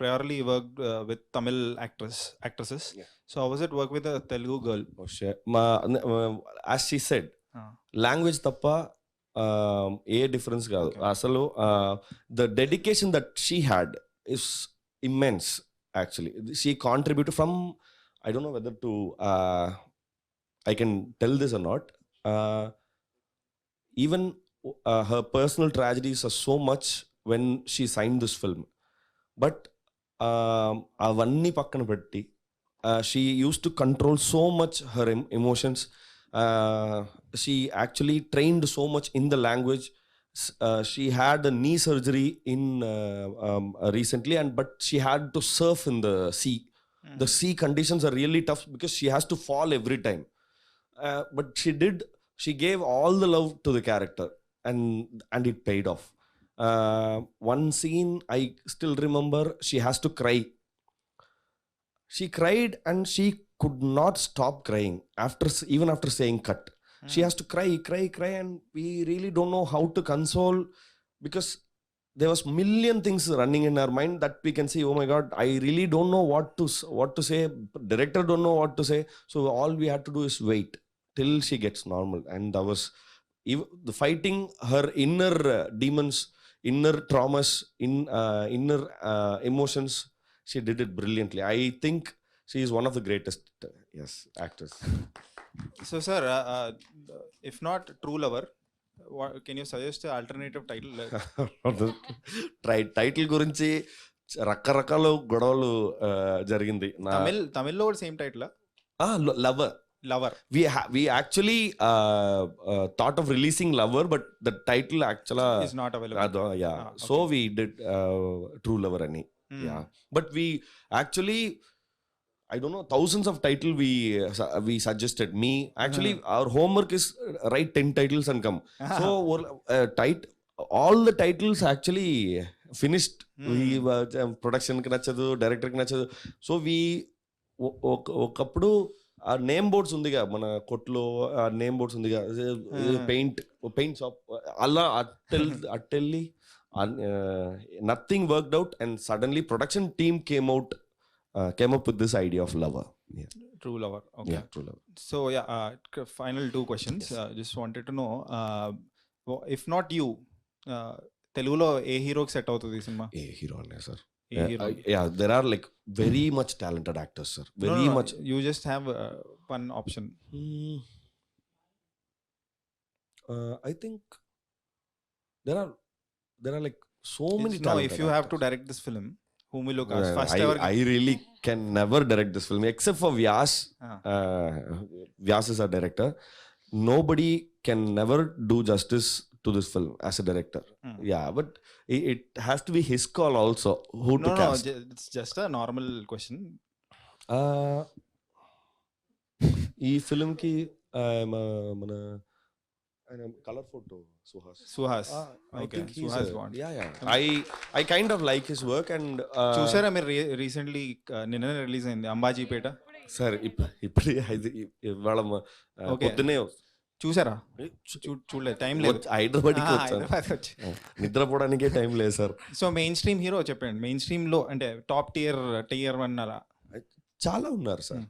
priorly worked with Tamil actresses? Yeah. So how was it work with a Telugu girl? Oh shit. As she said, language tappa a difference కాదు అసలు. The dedication that she had is immense actually. She contribute from, I don't know whether to I can tell this or not. Even her personal tragedies are so much when she signed this film. But avanni pakkana petti she used to control so much her emotions. She actually trained so much in the language. She had a knee surgery in recently, but she had to surf in the sea. The sea conditions are really tough because she has to fall every time. But she gave all the love to the character, and it paid off. One scene I still remember, she has to cry. She cried and she could not stop crying even after saying cut. She has to cry, and we really don't know how to console, because there was million things running in our mind that we can say, oh my God, I really don't know what to say. Director don't know what to say. So all we had to do is wait till she gets normal. And that was the fighting her inner demons, inner traumas, inner emotions. She did it brilliantly. I think she is one of the greatest actors. So sir, if not True Lover, can you suggest an alternative title? Title గురించి రకరకాల గొడవలు జరిగింది. తమిళ్లో కూడా same title. Lover. We actually thought of releasing Lover, but the title actually is not available. So we did True Lover ani. Yeah, but we actually, I don't know, thousands of title we suggested. Me actually, our homework is write 10 titles and come. So all the titles actually finished. We production ki nachadu, director ki nachadu. So we ఒకప్పుడు ఆ name boards ఉందిగా మన కొట్లో, ఆ name boards ఉందిగా, paint shop, అలా అట్టెళ్ళి nothing worked out, and suddenly production team came up with this idea of Lover. True Lover. Okay. Yeah, True Lover. So final 2 questions. Just wanted to know, if not you, తెలుగులో ఏ హీరోకి set అవుతుంది ఈ cinema? ఏ hero అనే sir? Yeah, there are like very much talented actors, sir. Very much. You just have one option. I think there are like so many No, talented if you have to actors. direct this film, whom will you cast? First ever. I really can never direct this film except for Vyas. Vyas is our director. Nobody can never do justice to this film as a director. Yeah, but it has to be his call also who to cast. It's just a normal question. ఈ film కి మన colour photo Suhas. I Okay, think he's Suhas Bond. I kind of like his work, and చూసారా మీరు recently నిన్న release అయింది Ambajipeta? Sir ఇప్పుడే ఇవాళ పొద్దునే చూసారా? చూడలేదు, టైం లేదు. హైదరాబాద్కి వచ్చాను, హైదరాబాద్ వచ్చి నిద్రపోవడానికే టైం లేదు sir. So main stream hero చెప్పండి, మెయిన్ స్ట్రీమ్ లో అంటే టాప్ టియర్ 1 అలా చాలా ఉన్నారు సార్.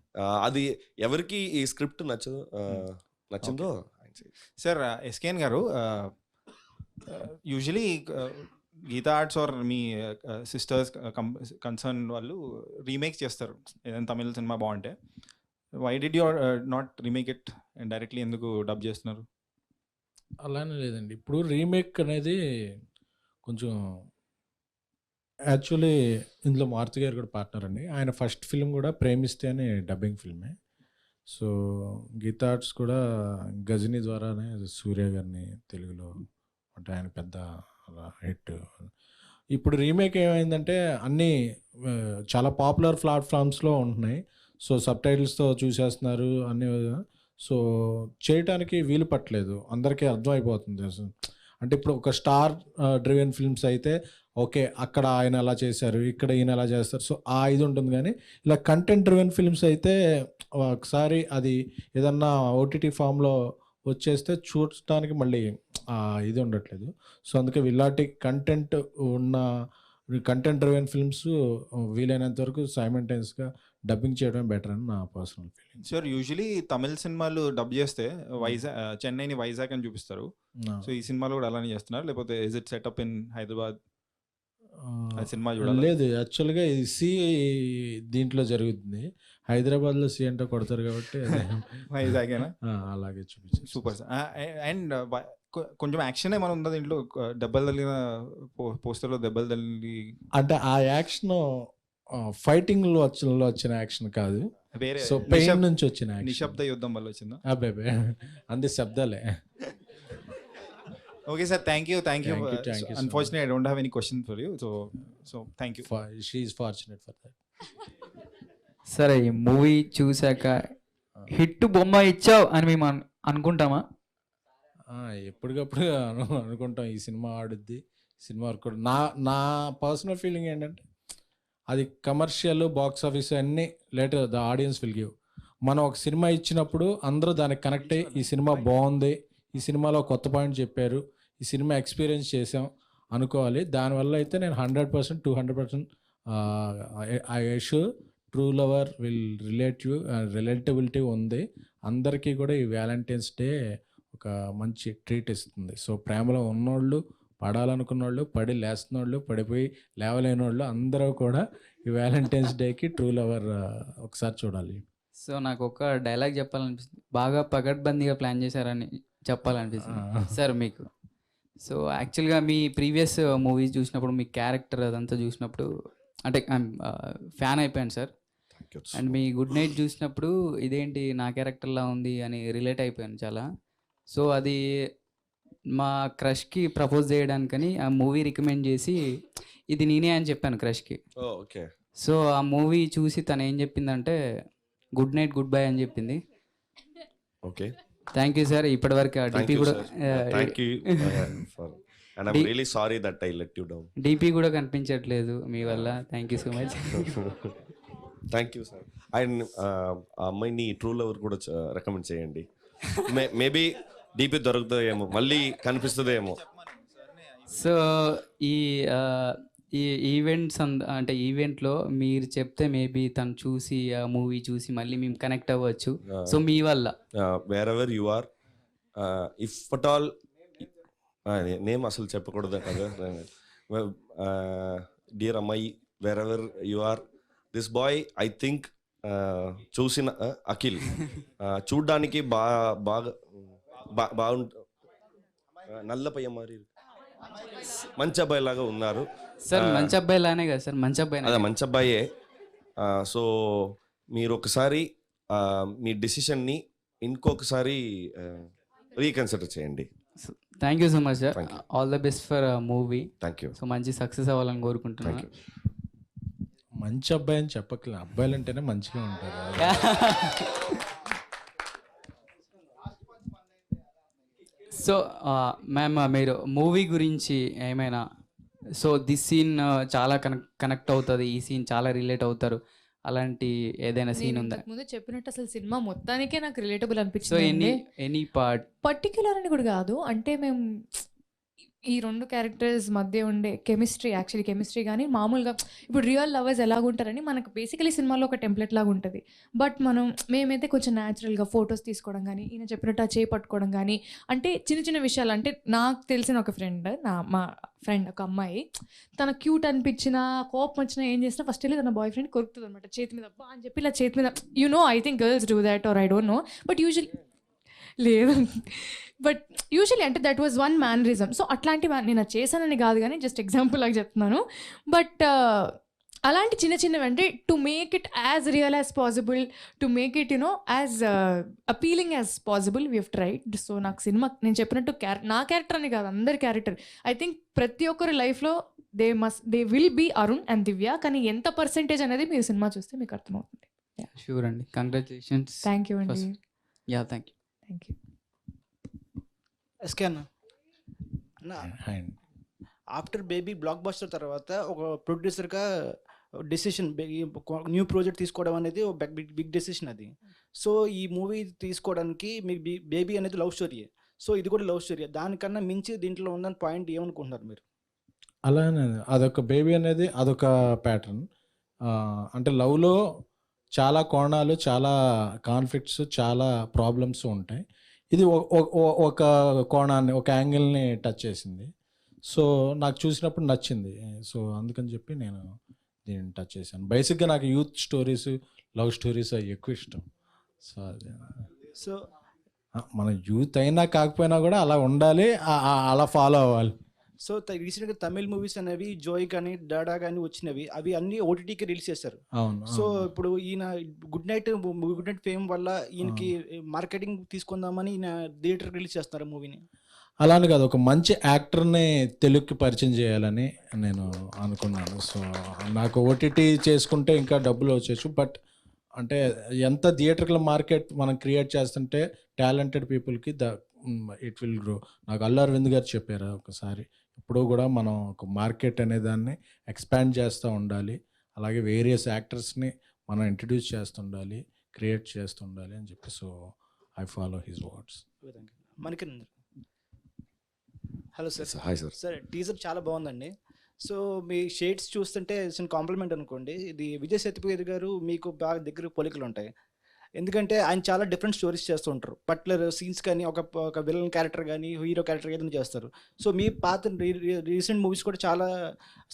అది ఎవరికి ఈ స్క్రిప్ట్ నచ్చిందో. సార్ ఎస్కేఎన్ గారు, యూజువలీ గీతా ఆర్ట్స్ ఆర్ మీ సిస్టర్స్ కన్సర్న్ వాళ్ళు రీమేక్ చేస్తారు ఏదైనా తమిళ సినిమా బాగుంటే. Why did you not remake it and directly ఎందుకు డబ్ చేస్తున్నారు? అలానే లేదండి, ఇప్పుడు రీమేక్ అనేది కొంచెం యాక్చువల్లీ ఇందులో మారుతి గారు కూడా పార్ట్నర్ అండి. ఆయన ఫస్ట్ ఫిల్మ్ కూడా ప్రేమిస్తే అని డబ్బింగ్ ఫిల్మే. సో గీతా ఆర్ట్స్ కూడా గజనీ ద్వారానే సూర్య గారిని తెలుగులో అంటే ఆయన పెద్ద హిట్. ఇప్పుడు రీమేక్ ఏమైందంటే అన్నీ చాలా పాపులర్ ప్లాట్ఫామ్స్లో ఉంటున్నాయి. సో సబ్ టైటిల్స్తో చూసేస్తున్నారు అన్నీ. సో చేయటానికి వీలు పట్టలేదు, అందరికీ అర్థమైపోతుంది అసలు. అంటే ఇప్పుడు ఒక స్టార్ డ్రివెన్ ఫిల్మ్స్ అయితే ఓకే, అక్కడ ఆయన అలా చేశారు, ఇక్కడ ఈయన అలా చేస్తారు, సో ఆ ఇది ఉంటుంది. కానీ ఇలా కంటెంట్ డ్రివెన్ ఫిల్మ్స్ అయితే ఒకసారి అది ఏదన్నా ఓటీటీ ఫామ్లో వచ్చేస్తే చూడటానికి మళ్ళీ ఇది ఉండట్లేదు. సో అందుకే ఇలాంటి కంటెంట్ ఉన్న కంటెంట్ డ్రివెన్ ఫిల్మ్స్ వీలైనంత వరకు సైమల్టేనియస్గా డబ్బింగ్ చేయడం బెటర్ అని నా పర్సనల్ ఫీలింగ్. సార్ యూజువలీ తమిళ సినిమాలు డబ్ చేస్తే చెన్నైని వైజాగ్ అని చూపిస్తారు. సో ఈ సినిమాలో కూడా అలానే చేస్తున్నారు, లేకపోతే is it setup in Hyderabad? Cinema చూడాలి. లేదు, యాక్చువల్గా ఇది సి దీంట్లో జరుగుతుంది. హైదరాబాద్లో సి అంటే కొడతారు కాబట్టి వైజాగేనా? అలాగే చూపించారు. Super sir. అండ్ కొంచెం యాక్షన్ ఏమైనా ఉందా దీంట్లో? దెబ్బలు తగిలిన పోస్టర్లో దెబ్బలు తగిలి అంటే ఆ యాక్షన్ ఫైటింగ్లో వచ్చిన యాక్షన్ కాదు, వేరే సో పెయిన్ నుంచి వచ్చిన యాక్షన్. నిశ్శబ్ద యుద్ధం వల్ల వచ్చిందా? అబ్బాయి అంది శబ్దాలే. Okay sir, thank you. Thank you so much. Unfortunately I don't have any question for you. So thank you. She is fortunate for that. సరే, ఈ మూవీ చూశాక హిట్ బొమ్మ ఇచ్చావు అని మేము అనుకుంటామా? ఎప్పటికప్పుడు అనుకుంటాం ఈ సినిమా ఆడుద్ది, సినిమా వర్క్. నా పర్సనల్ ఫీలింగ్ ఏంటంటే అది కమర్షియల్, బాక్స్ ఆఫీస్ అన్నీ later the audience will give. మనం ఒక సినిమా ఇచ్చినప్పుడు అందరూ దానికి కనెక్ట్ అయ్యి ఈ సినిమా బాగుంది, ఈ సినిమాలో కొత్త పాయింట్ చెప్పారు, ఈ సినిమా ఎక్స్పీరియన్స్ చేసాం అనుకోవాలి. దానివల్ల అయితే నేను 100%, 200% I assure true lover will relatability ఉంది. అందరికీ కూడా ఈ వ్యాలంటైన్స్ డే ఒక మంచి ట్రీట్ ఇస్తుంది. సో ప్రేమలో ఉన్నోళ్ళు, పడాలనుకున్న వాళ్ళు, పడి లేస్తున్నోళ్ళు, పడిపోయి లేవలేని వాళ్ళు అందరూ కూడా ఈ వ్యాలంటైన్స్ డేకి ట్రూ లవర్ ఒకసారి చూడాలి. సో నాకు ఒక డైలాగ్ చెప్పాలనిపిస్తుంది, బాగా పకడ్బందీగా ప్లాన్ చేశారని చెప్పాలనిపిస్తుంది సార్ మీకు. సో యాక్చువల్గా మీ ప్రీవియస్ మూవీస్ చూసినప్పుడు మీ క్యారెక్టర్ అదంతా చూసినప్పుడు అంటే ఫ్యాన్ అయిపోయాను sir. And me good night చూసినప్పుడు ఇదేంటి నా క్యారెక్టర్లా ఉంది అని రిలేట్ అయిపోయాను చాలా. సో అది మా క్రష్కి ప్రపోజ్ చేయడానికని ఆ మూవీ రికమెండ్ చేసి ఇది నేనే అని చెప్పాను క్రష్కి. ఓకే. సో ఆ మూవీ చూసి తను ఏం చెప్పిందంటే గుడ్ నైట్ గుడ్ బై అని చెప్పింది. Okay, thank you sir. ఇప్పటివరకు డిపి కూడా డిపి కూడా కనిపించట్లేదు మీ వల్ల. Thank you so much. Thank you sir. And ఆ అమ్మాయిని ట్రూ లవర్ కూడా రికమెండ్ చేయండి. మేబీ డీపీ దొరుకుతుందేమో, మళ్ళీ కనిపిస్తుందేమో. సో ఈ ఈవెంట్స్ అంటే ఈవెంట్లో మీరు చెప్తే మేబీ తను చూసి ఆ మూవీ చూసి మళ్ళీ మేము కనెక్ట్ అవ్వచ్చు. సో మీ వల్ల wherever you are, if at all name అసలు చెప్పకూడదు కదా. డియర్ అమ్మాయి, wherever you are, this boy I think చూసిన అఖిల్ చూడ్డానికి బాగా నల్లపయ్య మరి మంచి అబ్బాయి లాగా ఉన్నారు సార్. మంచి అబ్బాయి లానే కదా సార్, మంచి అబ్బాయి. అదే మంచి అబ్బాయే. సో మీరు ఒకసారి మీ డెసిషన్ని ఇంకొకసారి రీకన్సిడర్ చేయండి. Thank you so much sir. All the best for movie. Thank you. So మంచి సక్సెస్ అవ్వాలని కోరుకుంటున్నాను. మంచి అబ్బాయి అని చెప్పట్లే, అబ్బాయిలు అంటేనే మంచిగా ఉంటారు. సో మ్యామ్, మీరు మూవీ గురించి ఏమైనా, సో దిస్ సీన్ చాలా కనెక్ట్ అవుతుంది, ఈ సీన్ చాలా రిలేట్ అవుతారు, అలాంటి ఏదైనా సీన్ ఉందా? ముందు చెప్పినట్టు అసలు సినిమా మొత్తానికే నాకు రిలేటబుల్ సో అనిపించింది. ఎనీ పార్ట్ పర్టిక్యులర్ అని కూడా కాదు, అంటే మేము ఈ రెండు క్యారెక్టర్స్ మధ్య ఉండే కెమిస్ట్రీ, యాక్చువల్లీ కెమిస్ట్రీ కానీ మామూలుగా ఇప్పుడు రియల్ లవర్స్ ఎలాగుంటారని మనకు బేసికలీ సినిమాలో ఒక టెంప్లెట్ లాగా ఉంటుంది. బట్ మేమైతే కొంచెం న్యాచురల్గా ఫొటోస్ తీసుకోవడం కానీ, ఈయన చెప్పినట్టు ఆ చేయి పట్టుకోవడం కానీ, అంటే చిన్న చిన్న విషయాలు. అంటే నాకు తెలిసిన ఒక ఫ్రెండ్, మా ఫ్రెండ్ ఒక అమ్మాయి, తన క్యూట్ అనిపించిన, కోపం వచ్చినా ఏం చేసినా ఫస్ట్ వెళ్ళి తన బాయ్ ఫ్రెండ్ కొరుకుతుంది అనమాట చేతి మీద అని చెప్పి, ఇలా చేతి మీద. I think girls do that or I don't know, but usually లేదు, బట్ యూజువల్లీ అంటే that was one mannerism. So అట్లాంటి నేను అది చేశానని కాదు కానీ జస్ట్ ఎగ్జాంపుల్ లాగా చెప్తున్నాను. బట్ అలాంటి చిన్న చిన్నవి అంటే to make it as real as possible, to make it as appealing as possible we have tried. So నాకు సినిమా నేను చెప్పినట్టు నా క్యారెక్టర్ అని కాదు, అందరి క్యారెక్టర్. ఐ థింక్ ప్రతి ఒక్కరి లైఫ్లో they will be Arun and Divya, కానీ ఎంత పర్సెంటేజ్ అనేది మీరు సినిమా చూస్తే మీకు అర్థమవుతుంది. షూర్ అండి, కంగ్రాచులేషన్స్. థ్యాంక్ యూ అండి. Yeah, thank you. Thank you. SK అన్న, ఆఫ్టర్ బేబీ బ్లాక్ బస్టర్ తర్వాత ఒక ప్రొడ్యూసర్గా డెసిషన్, న్యూ ప్రాజెక్ట్ తీసుకోవడం అనేది ఒక బిగ్ డెసిషన్ అది. సో ఈ మూవీ తీసుకోవడానికి మీ బేబీ అనేది లవ్ స్టోరీ, సో ఇది కూడా లవ్ స్టోరీ. దానికన్నా మించి దీంట్లో ఉందని పాయింట్ ఏమనుకుంటున్నారు మీరు? అలానే అదొక బేబీ అనేది అదొక ప్యాటర్న్. అంటే లవ్‌లో చాలా కోణాలు, చాలా కాన్‌ఫ్లిక్ట్స్, చాలా ప్రాబ్లమ్స్ ఉంటాయి. ఇది ఒక కోణాన్ని, ఒక యాంగిల్‌ని టచ్ చేసింది. సో, నాకు చూసినప్పుడు నచ్చింది. సో, అందుకని చెప్పి నేను దీన్ని టచ్ చేశాను. బేసిక్‌గా నాకు యూత్ స్టోరీస్, లవ్ స్టోరీస్ అవి ఎక్కువ ఇష్టం. సో, అది సో మన యూత్ అయినా కాకపోయినా కూడా అలా ఉండాలి. అలా ఫాలో అవ్వాలి. సో రీసెంట్గా తమిళ్ మూవీస్ అనేవి జోయ్ కానీ డాడా కానీ వచ్చినవి, అవి అన్ని ఓటీటీకి రిలీజ్ చేశారు. అవును. సో ఇప్పుడు ఈయన గుడ్ నైట్ ఫేమ్ వల్ల ఈయనకి మార్కెటింగ్ తీసుకుందామని ఈయన థియేటర్ రిలీజ్ చేస్తున్నారు మూవీని. అలానే కాదు, ఒక మంచి యాక్టర్ని తెలుగుకి పరిచయం చేయాలని నేను అనుకున్నాను. సో, నాకు ఓటీటీ చేసుకుంటే ఇంకా డబ్బులు వచ్చేచ్చు. బట్ అంటే ఎంత థియేటర్ల మార్కెట్ మనం క్రియేట్ చేస్తుంటే టాలెంటెడ్ పీపుల్కి ఇట్ విల్ గ్రో. నాకు అల్లు అరవింద్ గారు చెప్పారు ఒకసారి, ఇప్పుడు కూడా మనం ఒక మార్కెట్ అనే దాన్ని ఎక్స్పాండ్ చేస్తూ ఉండాలి, అలాగే వేరియస్ యాక్టర్స్ని మనం ఇంట్రడ్యూస్ చేస్తుండాలి, క్రియేట్ చేస్తుండాలి అని చెప్పి. So I follow his words. మనకి hello sir. Hi sir. Sir teaser చాలా బాగుందండి. సో మీ షేడ్స్ చూస్తుంటే చిన్న కాంప్లిమెంట్ అనుకోండి, ఇది విజయ్ సేతుపతి గారు మీకు బాగా దగ్గర పోలికలు ఉంటాయి. ఎందుకంటే ఆయన చాలా డిఫరెంట్ స్టోరీస్ చేస్తూ ఉంటారు. పర్టికులర్ సీన్స్ కానీ ఒక విలన్ క్యారెక్టర్ కానీ హీరో క్యారెక్టర్ ఏదైనా చేస్తారు. సో మీ పాత రీసెంట్ మూవీస్ కూడా చాలా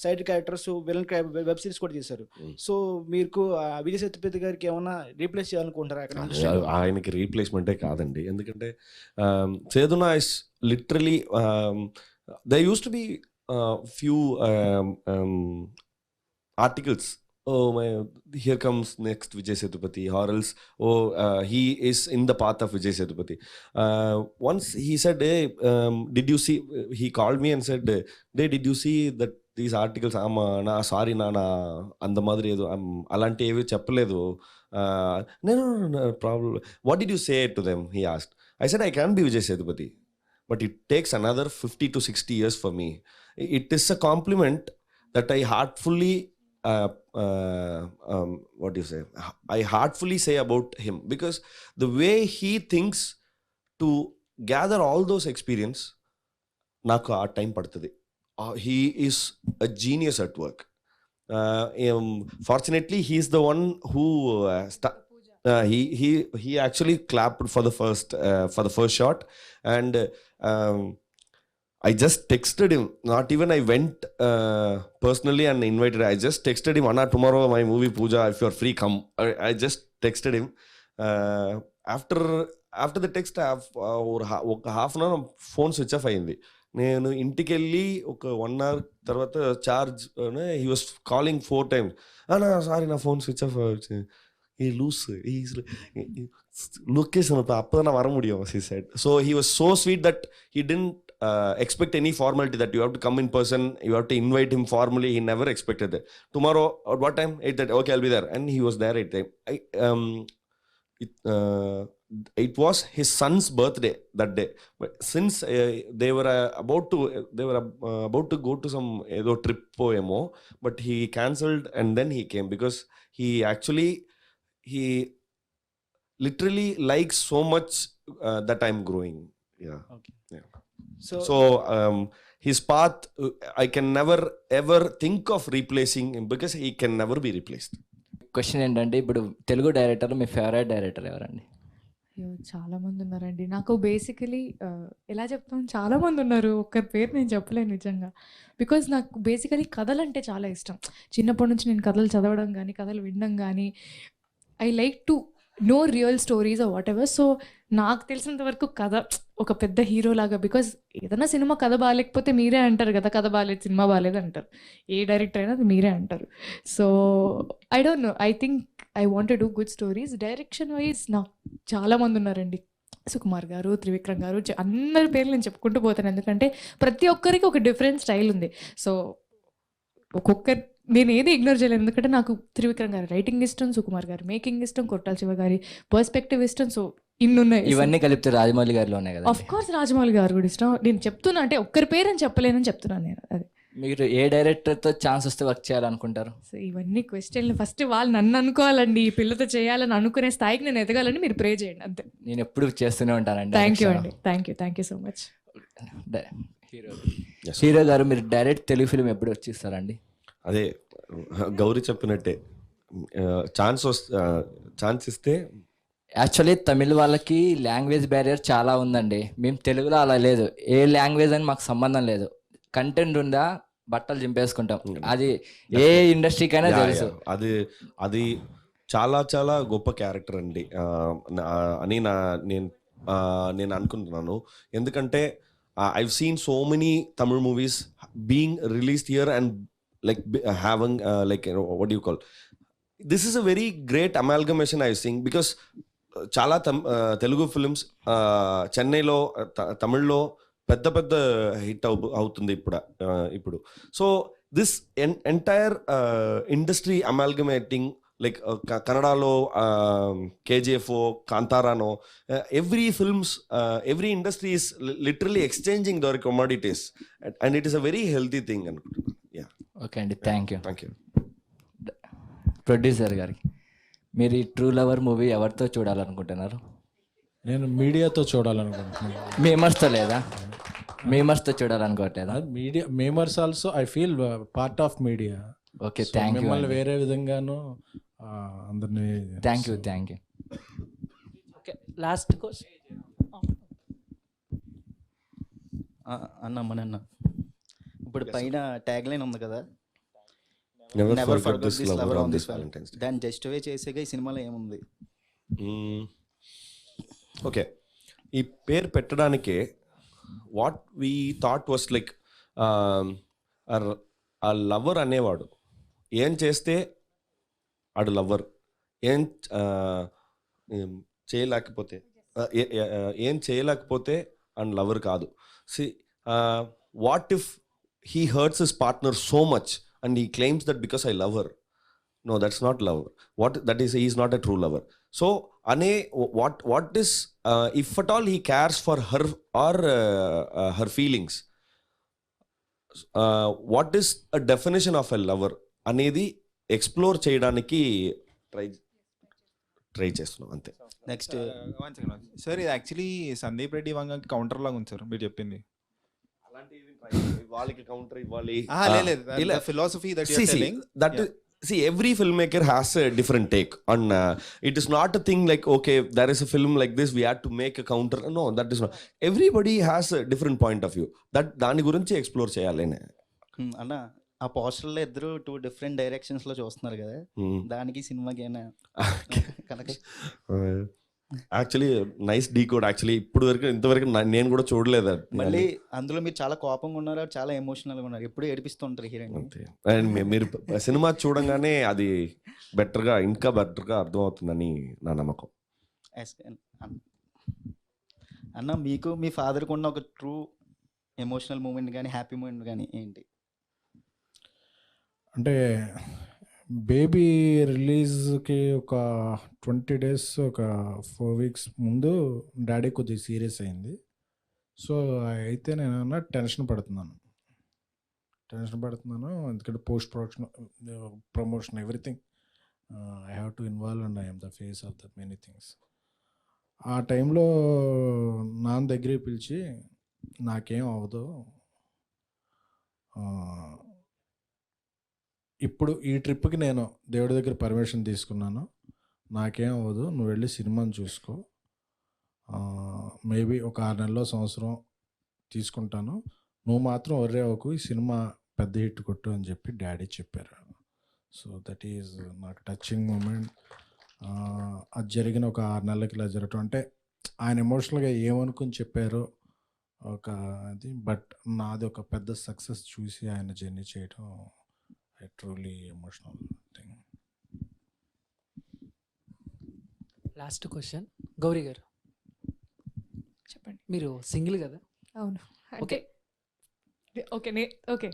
side characters, villain web series కూడా చేశారు. సో మీకు విజయ్ సేతుపతి గారికి ఏమైనా రీప్లేస్ చేయాలనుకుంటారా అక్కడ? ఆయనకి రీప్లేస్మెంటే కాదండి. ఎందుకంటే సేదునా is literally they use to be few articles, oh my, here comes next Vijay Sethupathi, or else he is in the path of Vijay Sethupathi. Once he said, hey, did you see, he called me and said, hey, did you see that these articles? నా sorry నా అంత మాదిరి ఏదో అలాంటి ఏవి చెప్పలేదు. నేను problem, what did you say to them, he asked. I said I can be Vijay Sethupathi, but it takes another 50 to 60 years for me. It is a compliment that I heartfully what do you say, I heartfully say about him, because the way he thinks to gather all those experience, naku aa time padtadi. He is a genius at work. Fortunately he is the one who he actually clapped for the first shot, and I just texted him. Not even I went personally and invited. I just texted him, Anna, tomorrow my movie Pooja, if you are free, come. I just texted him. After the text, half an hour phone switch off అయింది. నేను ఇంటికి వెళ్ళి ఒక 1 hour తర్వాత charge, he was calling 4 times. అన్నా sorry నా phone switch off he loose, location அப்பதான் வர முடியும், he said. So he was so sweet that he didn't expect any formality that you have to come in person, you have to invite him formally. He never expected that. Tomorrow at what time? 8:30. Okay, I'll be there. And he was there at 8:30. It was his son's birthday that day, but since they were about to go to some trip poemo, but he cancelled and then he came, because he literally likes so much that I'm growing. Yeah. Okay. Yeah. So his path, I can never ever think of replacing him, because he can never be replaced. Question ఏంటంటే, ఇప్పుడు తెలుగు డైరెక్టర్లో మీ favourite director ఎవరండి? అయ్యో, చాలా మంది ఉన్నారండి. నాకు basically ఎలా చెప్తాం, చాలా మంది ఉన్నారు. ఒక్కరి పేరు నేను చెప్పలేను నిజంగా. బికాజ్ నాకు బేసికలీ కథలు అంటే చాలా ఇష్టం. చిన్నప్పటి నుంచి నేను కథలు చదవడం కానీ, కథలు వినడం కానీ, I like to know real stories or whatever. So నాకు తెలిసినంత వరకు కథ ఒక పెద్ద హీరో లాగా, బికాజ్ ఏదైనా సినిమా కథ బాగాలేకపోతే మీరే అంటారు కదా, కథ బాగాలేదు, సినిమా బాగాలేదు అంటారు. ఏ డైరెక్టర్ అయినా అది మీరే అంటారు. So I don't no, I think I want to do good stories. Direction wise నాకు చాలామంది ఉన్నారండి. సుకుమార్ గారు, త్రివిక్రమ్ గారు, అందరి పేర్లు నేను చెప్పుకుంటూ పోతాను. ఎందుకంటే ప్రతి ఒక్కరికి ఒక డిఫరెంట్ స్టైల్ ఉంది. సో ఒక్కొక్కరు నేను ఏది ఇగ్నోర్ చేయలేను. ఎందుకంటే నాకు త్రివిక్రమ్ గారి రైటింగ్ ఇష్టం, సుకుమార్ గారి మేకింగ్ ఇష్టం, కొట్టాల శివ గారి పర్స్పెక్టివ్ ఇష్టం. సో ఇన్నున్నాయి. ఇవన్నీ కలిపితే రాజమౌళి గారిలో ఉన్నాయి కదా. ఆఫ్ కోర్స్ రాజమౌళి గారు కూడా ఇష్టం. నేను చెప్తున్నా, అంటే ఒక్కరి పేరు అని చెప్పలేనని చెప్తున్నాను నేను. అది మీరు ఏ డైరెక్టర్తో ఛాన్స్ వస్తే వర్క్ చేయాలనుకుంటారు? సో ఇవన్నీ క్వశ్చన్లు ఫస్ట్ వాళ్ళు నన్ను అనుకోవాలండి. ఈ పిల్లతో చేయాలని అనుకునే స్థాయికి నేను ఎదగాలని మీరు ప్రే చేయండి, అంతే. నేను ఎప్పుడు చేస్తూనే ఉంటానండి. థ్యాంక్ యూ అండి. Thank you so much. Hero Yes. Hero గారు మీరు డైరెక్ట్ తెలుగు ఫిలిం ఎప్పుడు వచ్చిస్తారండి? అదే గౌరీ చెప్పినట్టే ఛాన్స్ ఇస్తే. యాక్చువల్లీ తమిళ వాళ్ళకి లాంగ్వేజ్ బ్యారియర్ చాలా ఉందండి. మేము తెలుగులో అలా లేదు. ఏ లాంగ్వేజ్ అని మాకు సంబంధం లేదు. కంటెంట్ ఉందా బట్టలు చింపేసుకుంటాం. అది ఏ ఇండస్ట్రీకైనా తెలుసు. అది చాలా చాలా గొప్ప క్యారెక్టర్ అండి అని నేను అనుకుంటున్నాను. ఎందుకంటే I've seen so many Tamil movies being released here and like having like what do you call, this is a very great amalgamation I've seen, because చాలా తెలుగు ఫిల్మ్స్ చెన్నైలో తమిళ్లో పెద్ద పెద్ద హిట్ అవుతుంది ఇప్పుడు. So this entire industry amalgamating, like కన్నడలో KGF, కాంతారానో, every films, every industry is literally exchanging their commodities and it is a very healthy thing అనుకుంటున్నాను. యా, ఓకే అండి, thank you. Thank you. Producer గారికి, మీరు ఈ true lover movie ఎవరితో చూడాలనుకుంటున్నారు? నేను మీడియాతో చూడాలనుకుంటున్నాను. మేమర్స్తో లేదా? మేమర్స్తో చూడాలనుకోవట్లేదా? Media memers also I feel part of media. Okay, thank you. మిమ్మల్ని వేరే విధంగాను అందరినీ thank you. Okay, last question అన్న మనన్న. ఇప్పుడు పైన ట్యాగ్ లైన్ ఉంది కదా, Never never forget forget this this lover lover on on this this Valentine's Day. దాన్ని జస్టిఫై చేసేగా ఈ సినిమాలో ఏముంది? ఓకే, ఈ పేరు పెట్టడానికే what we thought was like, ఆ లవర్ అనేవాడు ఏం చేస్తే ఆడు లవర్, ఏం చేయలేకపోతే ఏం చేయలేకపోతే అండ్ లవర్ కాదు. See, what if he hurts his partner so much and he claims that because I love her. No, that's not love. That is, he is not a true lover. So what is if at all he cares for her or her feelings, what is a definition of a lover అనేది explore చేయడానికి try చేస్తున్నాం అంతే. Next sir, ఇది actually Sandeep Reddy Vanga counter లాగా ఉంది sir మీరు చెప్పింది. వాళ్ళకి కౌంటర్ ఇవ్వాలి, philosophy that you are telling. See, every filmmaker has a different take on it is not a thing like, okay, there is a film like this, we had to make a counter. No, that is not. Everybody has a different point of view. That దాని గురించి explore చేయాలి. అన్న, ఆ పోస్టర్లో ఇద్దరు 2 different directions లో చూస్తున్నారు కదా, దానికి సినిమాకి ఏమైనా connection? Actually nice decode. Actually ఇంతవరకు నేను కూడా చూడలేదు. మళ్ళీ అందులో మీరు చాలా కోపంగా ఉన్నారు, చాలా ఎమోషనల్గా ఉన్నారు, ఎప్పుడు ఏడిపిస్తుంటారు హీరోయిన్. అండ్ మీరు సినిమా చూడంగానే అది ఇంకా బెటర్గా అర్థమవుతుందని నా నమ్మకం. అన్న, మీకు మీ ఫాదర్కి ఉన్న ఒక ట్రూ ఎమోషనల్ మూమెంట్ కానీ హ్యాపీ మూమెంట్ కానీ ఏంటి? అంటే బేబీ రిలీజ్కి ఒక 20 days, ఒక 4 weeks ముందు డాడీ కొద్దిగా సీరియస్ అయింది. సో అయితే నేను టెన్షన్ పడుతున్నాను ఎందుకంటే post promotion everything I have to involve and I'm the face of the many things. ఆ టైంలో నాన్న దగ్గరికి పిలిచి, నాకేం అవ్వదు, ఇప్పుడు ఈ ట్రిప్కి నేను దేవుడి దగ్గర పర్మిషన్ తీసుకున్నాను, నాకేం అవ్వదు, నువ్వు వెళ్ళి సినిమాని చూసుకో, మేబీ ఒక 6 నెలలో సంవత్సరం తీసుకుంటాను, నువ్వు మాత్రం ఒర్రే అవ్వకు, ఈ సినిమా పెద్ద హిట్ కొట్టు అని చెప్పి డాడీ చెప్పారు. సో దట్ ఈజ్ నాకు టచింగ్ మూమెంట్. అది జరిగిన ఒక 6 నెలలకి ఇలా జరగటం అంటే ఆయన ఎమోషనల్గా ఏమనుకుని చెప్పారో ఒక అది, బట్ నాది ఒక పెద్ద సక్సెస్ చూసి ఆయన జర్నీ చేయడం truly emotional thing. Last question Gauri గారు, చెప్పండి. మీరు సింగిల్ కదా? అవును. ఓకే ఓకే ఓకే,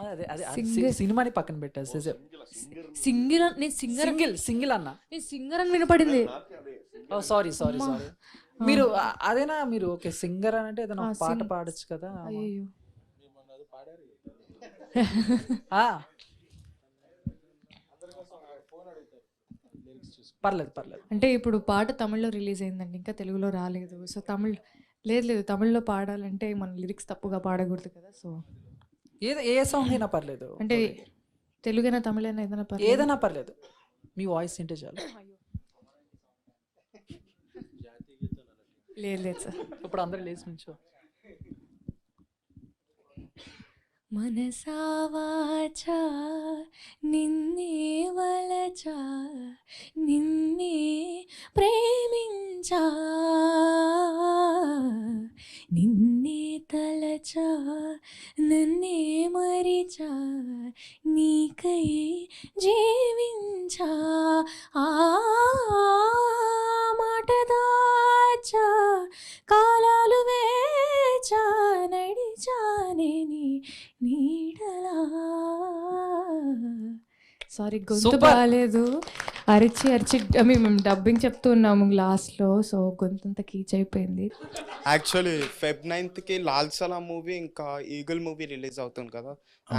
అదే సినిమాని పక్కన పెట్టారు. సింగిల్ అన్న, నేను సింగర్ అని వినపడింది. సారీ మీరు అదేనా? మీరు ఓకే సింగర్ అని అంటే ఏదైనా పాట పాడచ్చు కదా? అయ్యో, పర్లేదు. అంటే ఇప్పుడు పాట తమిళ్లో రిలీజ్ అయిందండి, ఇంకా తెలుగులో రాలేదు. సో లేదు లేదు, తమిళ్లో పాడాలంటే మన లిరిక్స్ తప్పుగా పాడకూడదు కదా. సో ఏ సాంగ్ అయినా పర్లేదు, అంటే తెలుగైనా తమిళైనా ఏదైనా పర్లేదు. ఏదైనా పర్లేదు, మీ వాయిస్ వింటే చాలు. లేదు లేదు సార్. ఇప్పుడు అందరూ లేచి నుంచో. మనసా వాచా నిన్నే వలచా నిన్నే ప్రేమించా నిన్నే తలచా నన్నే మరిచా నీకై జీవించా ఆ మాట దాచా కాలాలు వేచా నడిచానే నీ నీడలా. సారీ గొంతు Super. బాగాలేదు, అరిచి అరిచి మేము డబ్బింగ్ చెప్తూ ఉన్నాము లాస్ట్లో, సో గొంతంతా కీచ్ అయిపోయింది. యాక్చువల్లీ Feb 9th లాల్ సలాం మూవీ ఇంకా ఈగల్ మూవీ రిలీజ్ అవుతుంది కదా,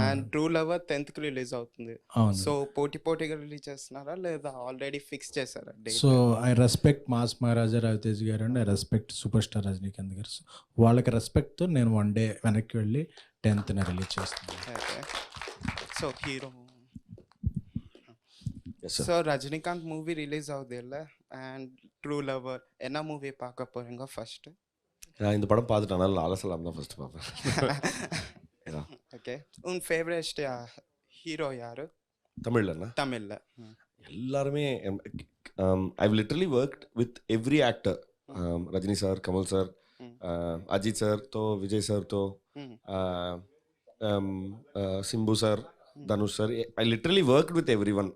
and true lover 10th release అవుతుంది. అవును. సో పోటీగా రిలీజ్ చేస్తున్నారా లేదా ఆల్రెడీ ఫిక్స్ చేశారా date? So I respect mass Maharaja Raviteja గారు and I respect super star Rajinikanth గారు. సో వాళ్ళకి రెస్పెక్ట్తో నేను 1 day వెనక్కి వెళ్ళి 10th రిలీజ్ చేస్తాను. Okay. So hero Yes, sir. So Rajinikanth movie release ஆகுது இல்லை, அண்ட் ட்ரூ லவர் என்ன மூவி பார்க்க போறீங்க ஃபர்ஸ்ட்? நான் இந்த படம் பார்த்துட்டேன், அதனால லால சலாம் தான் ஃபர்ஸ்ட் பார்ப்பேன். ஓகே, உன் ஃபேவரட் ஹீரோ யாரு தமிழ்லண்ணா? தமிழ்ல? எல்லாருமே I literally worked with every actor. Rajini sir, Kamal sir, Ajith sir తో విజయ్ సార్ తో Simbu sir, Dhanush sir. I literally worked with every one.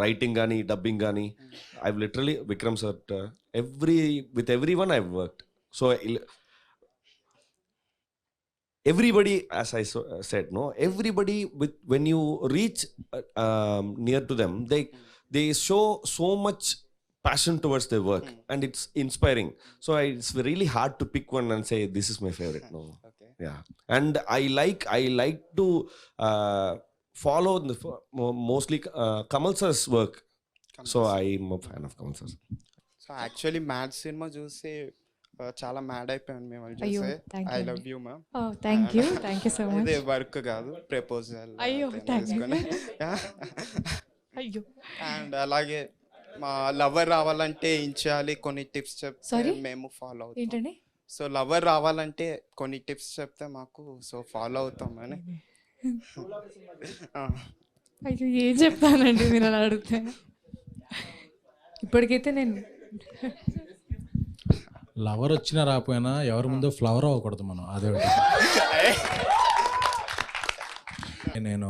Writing కానీ, డబ్బింగ్ కానీ, I literally Vikram sir, with every one I worked. So everybody, as I said, no, everybody, with when you reach near to them, they show so much passion towards their work, and it's inspiring. So it's really hard to pick one and say this is my favorite. No. Okay. Yeah, and I like to follow mostly Kamal sir's work. So I'm a fan of Kamal sir. So actually mad cinema చూసి చాలా mad అయిపోయాను మేము అది అయ్యో, చూసి. thank I you love అండి. You ma'am. Thank you so much. ఇదే work కాదు, ప్రపోజల్. అయ్యో, thank you. అయ్యో. అండ్ అలాగే మా లవర్ రావాలంటే ఏం చేయాలి, కొన్ని టిప్స్ చెప్తే Sorry? మేము ఫాలో అవుతాం. ఏంటండి? సో లవర్ రావాలంటే కొన్ని టిప్స్ చెప్తే మాకు సో ఫాలో అవుతామని. అయ్యో, ఏం చెప్తానండి మీరు అలా అడిగితే. ఇప్పటికైతే నేను లవర్ వచ్చినా రాకపోయినా ఎవరి ముందు ఫ్లవర్ అవ్వకూడదు మనం, అదే ఒకటి. నేను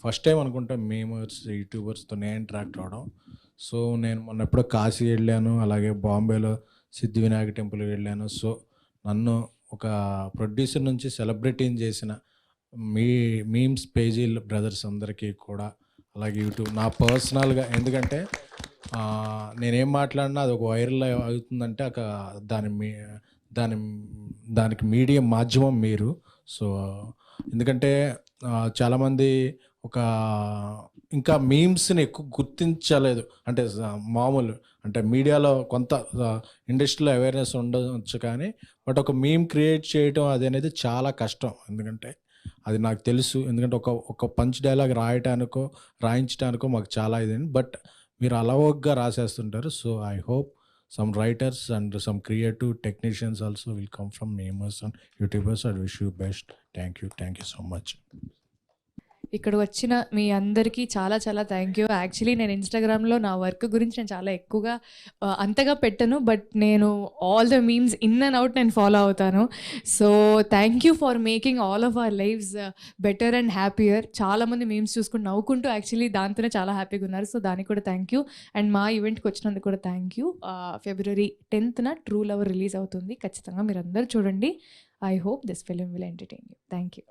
ఫస్ట్ టైం అనుకుంటా మేమర్స్ యూట్యూబర్స్తో నేను ఇంటరాక్ట్ అవడం. సో నేను మొన్న ఎప్పుడో కాశీ వెళ్ళాను, అలాగే బాంబేలో సిద్ధి వినాయక టెంపుల్ వెళ్ళాను. సో నన్ను ఒక ప్రొడ్యూసర్ నుంచి సెలబ్రిటీని చేసిన మీమ్స్ పేజీ బ్రదర్స్ అందరికీ కూడా, అలాగే యూట్యూబ్ నా పర్సనల్గా, ఎందుకంటే నేనేం మాట్లాడినా అది ఒక వైరల్ అవుతుందంటే దానికి మీడియం మాధ్యమం మీరు. సో ఎందుకంటే చాలామంది ఒక ఇంకా మీమ్స్ని ఎక్కువ గుర్తించలేదు, అంటే మామూలు అంటే మీడియాలో కొంత ఇండస్ట్రీలో అవేర్నెస్ ఉండవచ్చు కానీ, బట్ ఒక మీమ్ క్రియేట్ చేయడం అది అనేది చాలా కష్టం. ఎందుకంటే అది నాకు తెలుసు, ఎందుకంటే ఒక పంచ్ డైలాగ్ రాయించడానికో మాకు చాలా ఇది, బట్ మీరు అలవోగ్గా రాసేస్తుంటారు. So I hope some writers and some creative technicians also will come from memers and YouTubers. I wish you best. Thank you so much. ఇక్కడ వచ్చిన మీ అందరికీ చాలా చాలా థ్యాంక్ యూ. యాక్చువల్లీ నేను ఇన్స్టాగ్రామ్లో నా వర్క్ గురించి నేను చాలా ఎక్కువగా అంతగా పెట్టను, బట్ నేను all the memes in and out నేను ఫాలో అవుతాను. So thank you for making all of our lifes better and happier. చాలామంది మీమ్స్ చూసుకుని నవ్వుకుంటూ యాక్చువల్లీ దాంతోనే చాలా హ్యాపీగా ఉన్నారు. సో దానికి కూడా థ్యాంక్ యూ. అండ్ మా ఈవెంట్కి వచ్చినందుకు కూడా thank you. February 10th true lover release అవుతుంది. ఖచ్చితంగా మీరు అందరూ చూడండి. I hope this film will entertain you. Thank you.